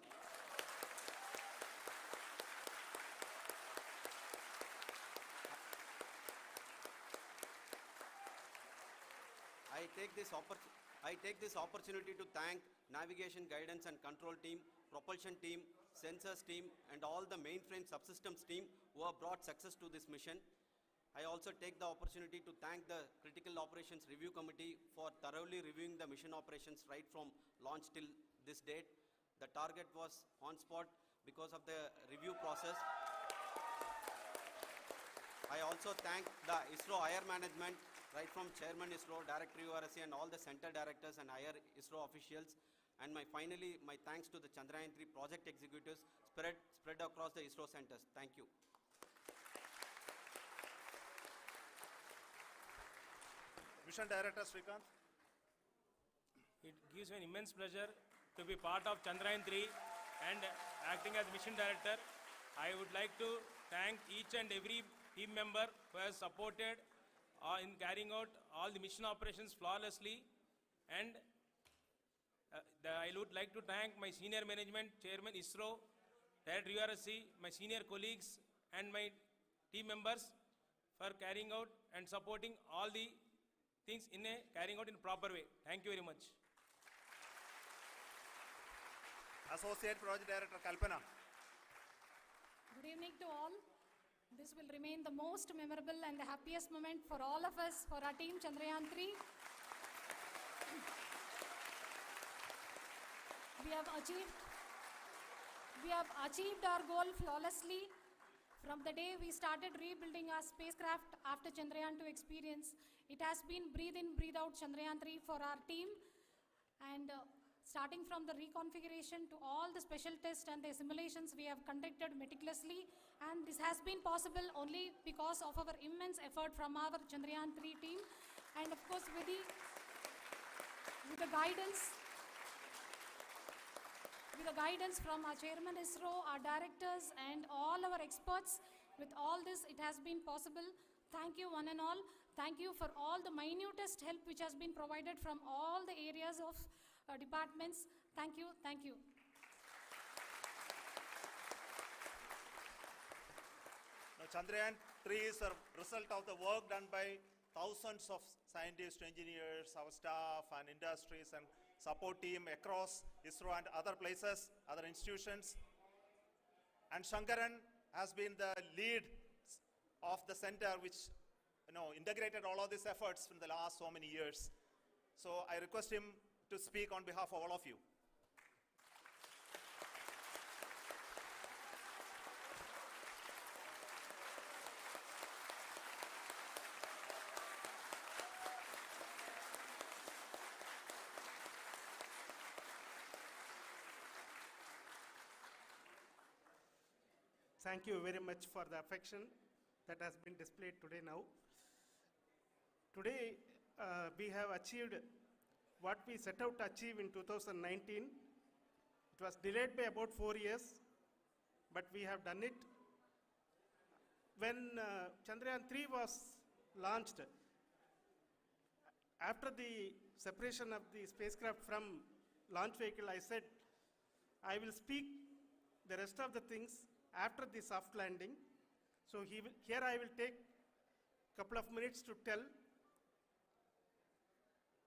I take this opportunity to thank navigation, guidance and control team, propulsion team, sensors team and all the mainframe subsystems team who have brought success to this mission. I also take the opportunity to thank the Critical Operations Review Committee for thoroughly reviewing the mission operations right from launch till this date. The target was on spot because of the review process. I also thank the ISRO higher management, right from Chairman ISRO, Director URSC and all the center directors and higher ISRO officials. And finally, my thanks to the Chandrayaan-3 project executives spread across the ISRO centers. Thank you. Mission Director Srikanth. It gives me an immense pleasure to be part of Chandrayaan-3 and acting as Mission Director. I would like to thank each and every team member who has supported in carrying out all the mission operations flawlessly, and I would like to thank my senior management, Chairman ISRO, Director URSC, my senior colleagues and my team members for carrying out and supporting all the things carrying out in proper way. Thank you very much. Associate Project Director Kalpana. Good evening to all. This will remain the most memorable and the happiest moment for all of us, for our team Chandrayaan-3. We have achieved our goal flawlessly. From the day we started rebuilding our spacecraft after Chandrayaan-2 experience, it has been breathe in, breathe out Chandrayaan-3 for our team. And starting from the reconfiguration to all the special tests and the simulations we have conducted meticulously, and this has been possible only because of our immense effort from our Chandrayaan-3 team, and of course with the guidance from our Chairman ISRO, our directors and all our experts. With all this, it has been possible. Thank you one and all. Thank you for all the minutest help which has been provided from all the areas of departments. Thank you. Thank you. Now, Chandrayaan-3 is a result of the work done by thousands of scientists, engineers, our staff and industries and support team across ISRO and other places, other institutions. And Shankaran has been the lead of the center which integrated all of these efforts in the last so many years. So I request him to speak on behalf of all of you. Thank you very much for the affection that has been displayed today now. Today, we have achieved what we set out to achieve in 2019. It was delayed by about 4 years, but we have done it. When Chandrayaan-3 was launched, after the separation of the spacecraft from launch vehicle, I said, I will speak the rest of the things after the soft landing. So here I will take a couple of minutes to tell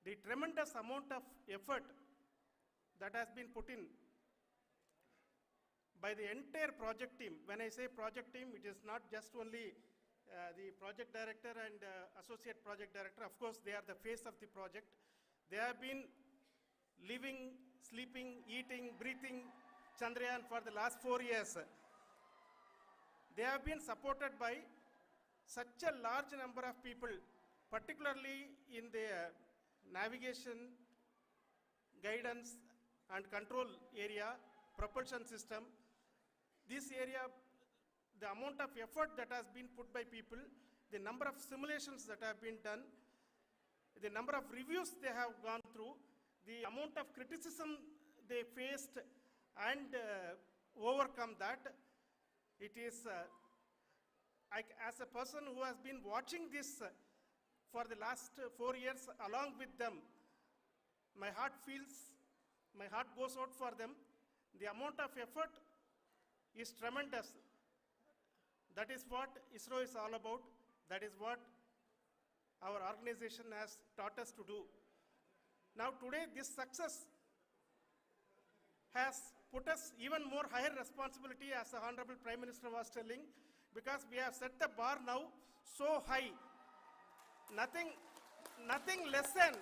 the tremendous amount of effort that has been put in by the entire project team. When I say project team, it is not just only the project director and associate project director. Of course, they are the face of the project. They have been living, sleeping, eating, breathing Chandrayaan for the last 4 years. They have been supported by such a large number of people, particularly in the navigation, guidance and control area, propulsion system. This area, the amount of effort that has been put by people, the number of simulations that have been done, the number of reviews they have gone through, the amount of criticism they faced and overcome that. It is, as a person who has been watching this for the last 4 years along with them, my heart goes out for them. The amount of effort is tremendous. That is what ISRO is all about. That is what our organization has taught us to do. Now today, this success has put us even more higher responsibility, as the Honorable Prime Minister was telling, because we have set the bar now so high. Nothing less than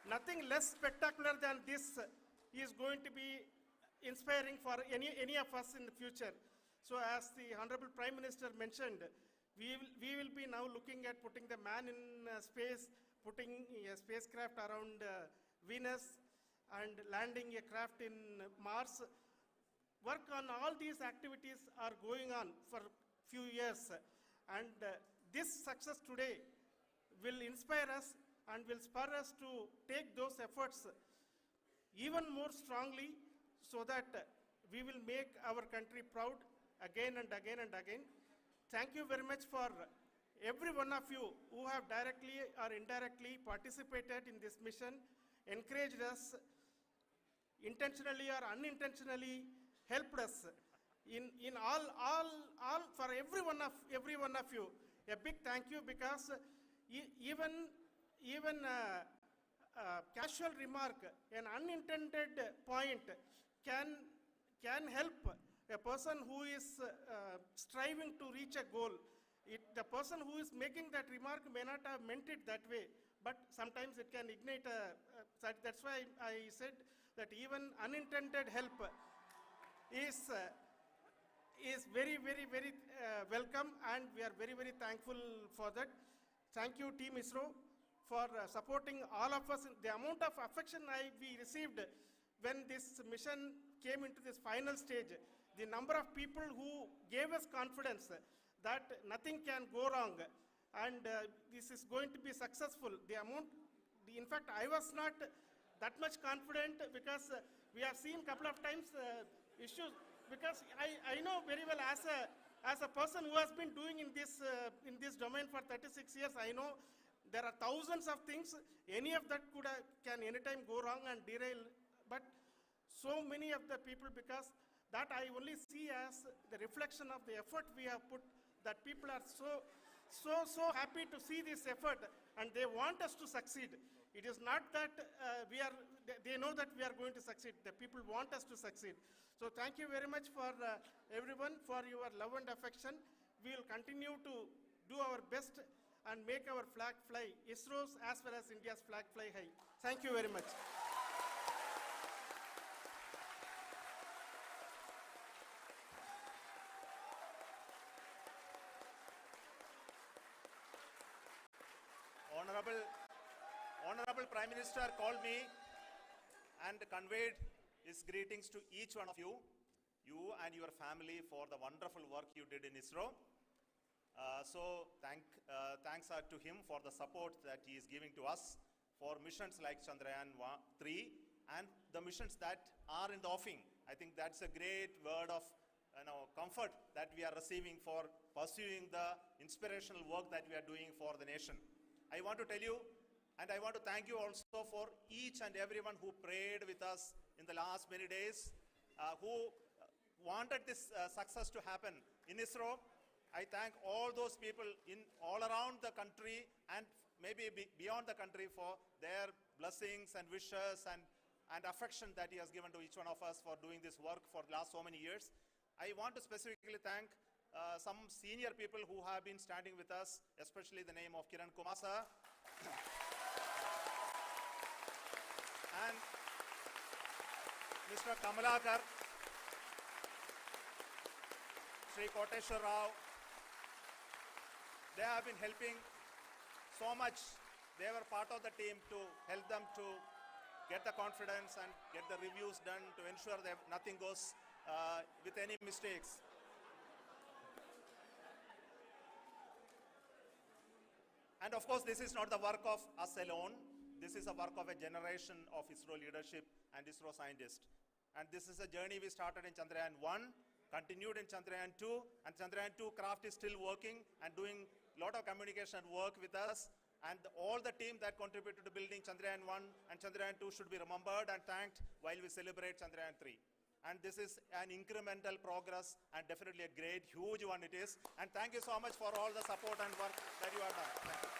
nothing less spectacular than this is going to be inspiring for any of us in the future. So as the Honorable Prime Minister mentioned, we will be now looking at putting the man in space, putting a spacecraft around Venus and landing a craft in Mars. Work on all these activities are going on for few years, and this success today will inspire us and will spur us to take those efforts even more strongly, so that we will make our country proud again and again and again. Thank you very much for every one of you who have directly or indirectly participated in this mission, encouraged us, intentionally or unintentionally helped us in all for every one of you. A big thank you, because even casual remark, an unintended point can help a person who is striving to reach a goal. The person who is making that remark may not have meant it that way, but sometimes it can ignite that's why I said that even unintended help is very, very, very welcome, and we are very, very thankful for that. Thank you, Team ISRO, for supporting all of us. The amount of affection we received when this mission came into this final stage, the number of people who gave us confidence that nothing can go wrong and this is going to be successful. In fact, I was not that much confident, because we have seen a couple of times issues, because I know very well as a person who has been doing in this domain for 36 years, I know there are thousands of things. Any of that can anytime go wrong and derail. But so many of the people, because that I only see as the reflection of the effort we have put, that people are so happy to see this effort and they want us to succeed. It is not that they know that we are going to succeed. The people want us to succeed. So thank you very much for everyone for your love and affection. We will continue to do our best and make our flag fly, ISRO's as well as India's flag fly high. Thank you very much. Honorable Prime Minister called me and conveyed his greetings to each one of you and your family, for the wonderful work you did in ISRO. So thanks are to him for the support that he is giving to us for missions like Chandrayaan-3 and the missions that are in the offing. I think that's a great word of comfort that we are receiving for pursuing the inspirational work that we are doing for the nation. I want to tell you, and I want to thank you also for each and everyone who prayed with us in the last many days, who wanted this success to happen in ISRO. I thank all those people all around the country and maybe beyond the country for their blessings and wishes and affection that he has given to each one of us for doing this work for the last so many years. I want to specifically thank some senior people who have been standing with us, especially the name of Kiran Kumar sir and Mr. Kamalakar, Sri Koteshwar Rao. They have been helping so much. They were part of the team to help them to get the confidence and get the reviews done to ensure that nothing goes with any mistakes. And of course, this is not the work of us alone. This is a work of a generation of ISRO leadership and ISRO scientists. And this is a journey we started in Chandrayaan-1, continued in Chandrayaan-2, and Chandrayaan-2 craft is still working and doing a lot of communication work with us. And all the team that contributed to building Chandrayaan-1 and Chandrayaan-2 should be remembered and thanked while we celebrate Chandrayaan-3. And this is an incremental progress and definitely a great, huge one it is. And thank you so much for all the support and work that you have done. Thank you.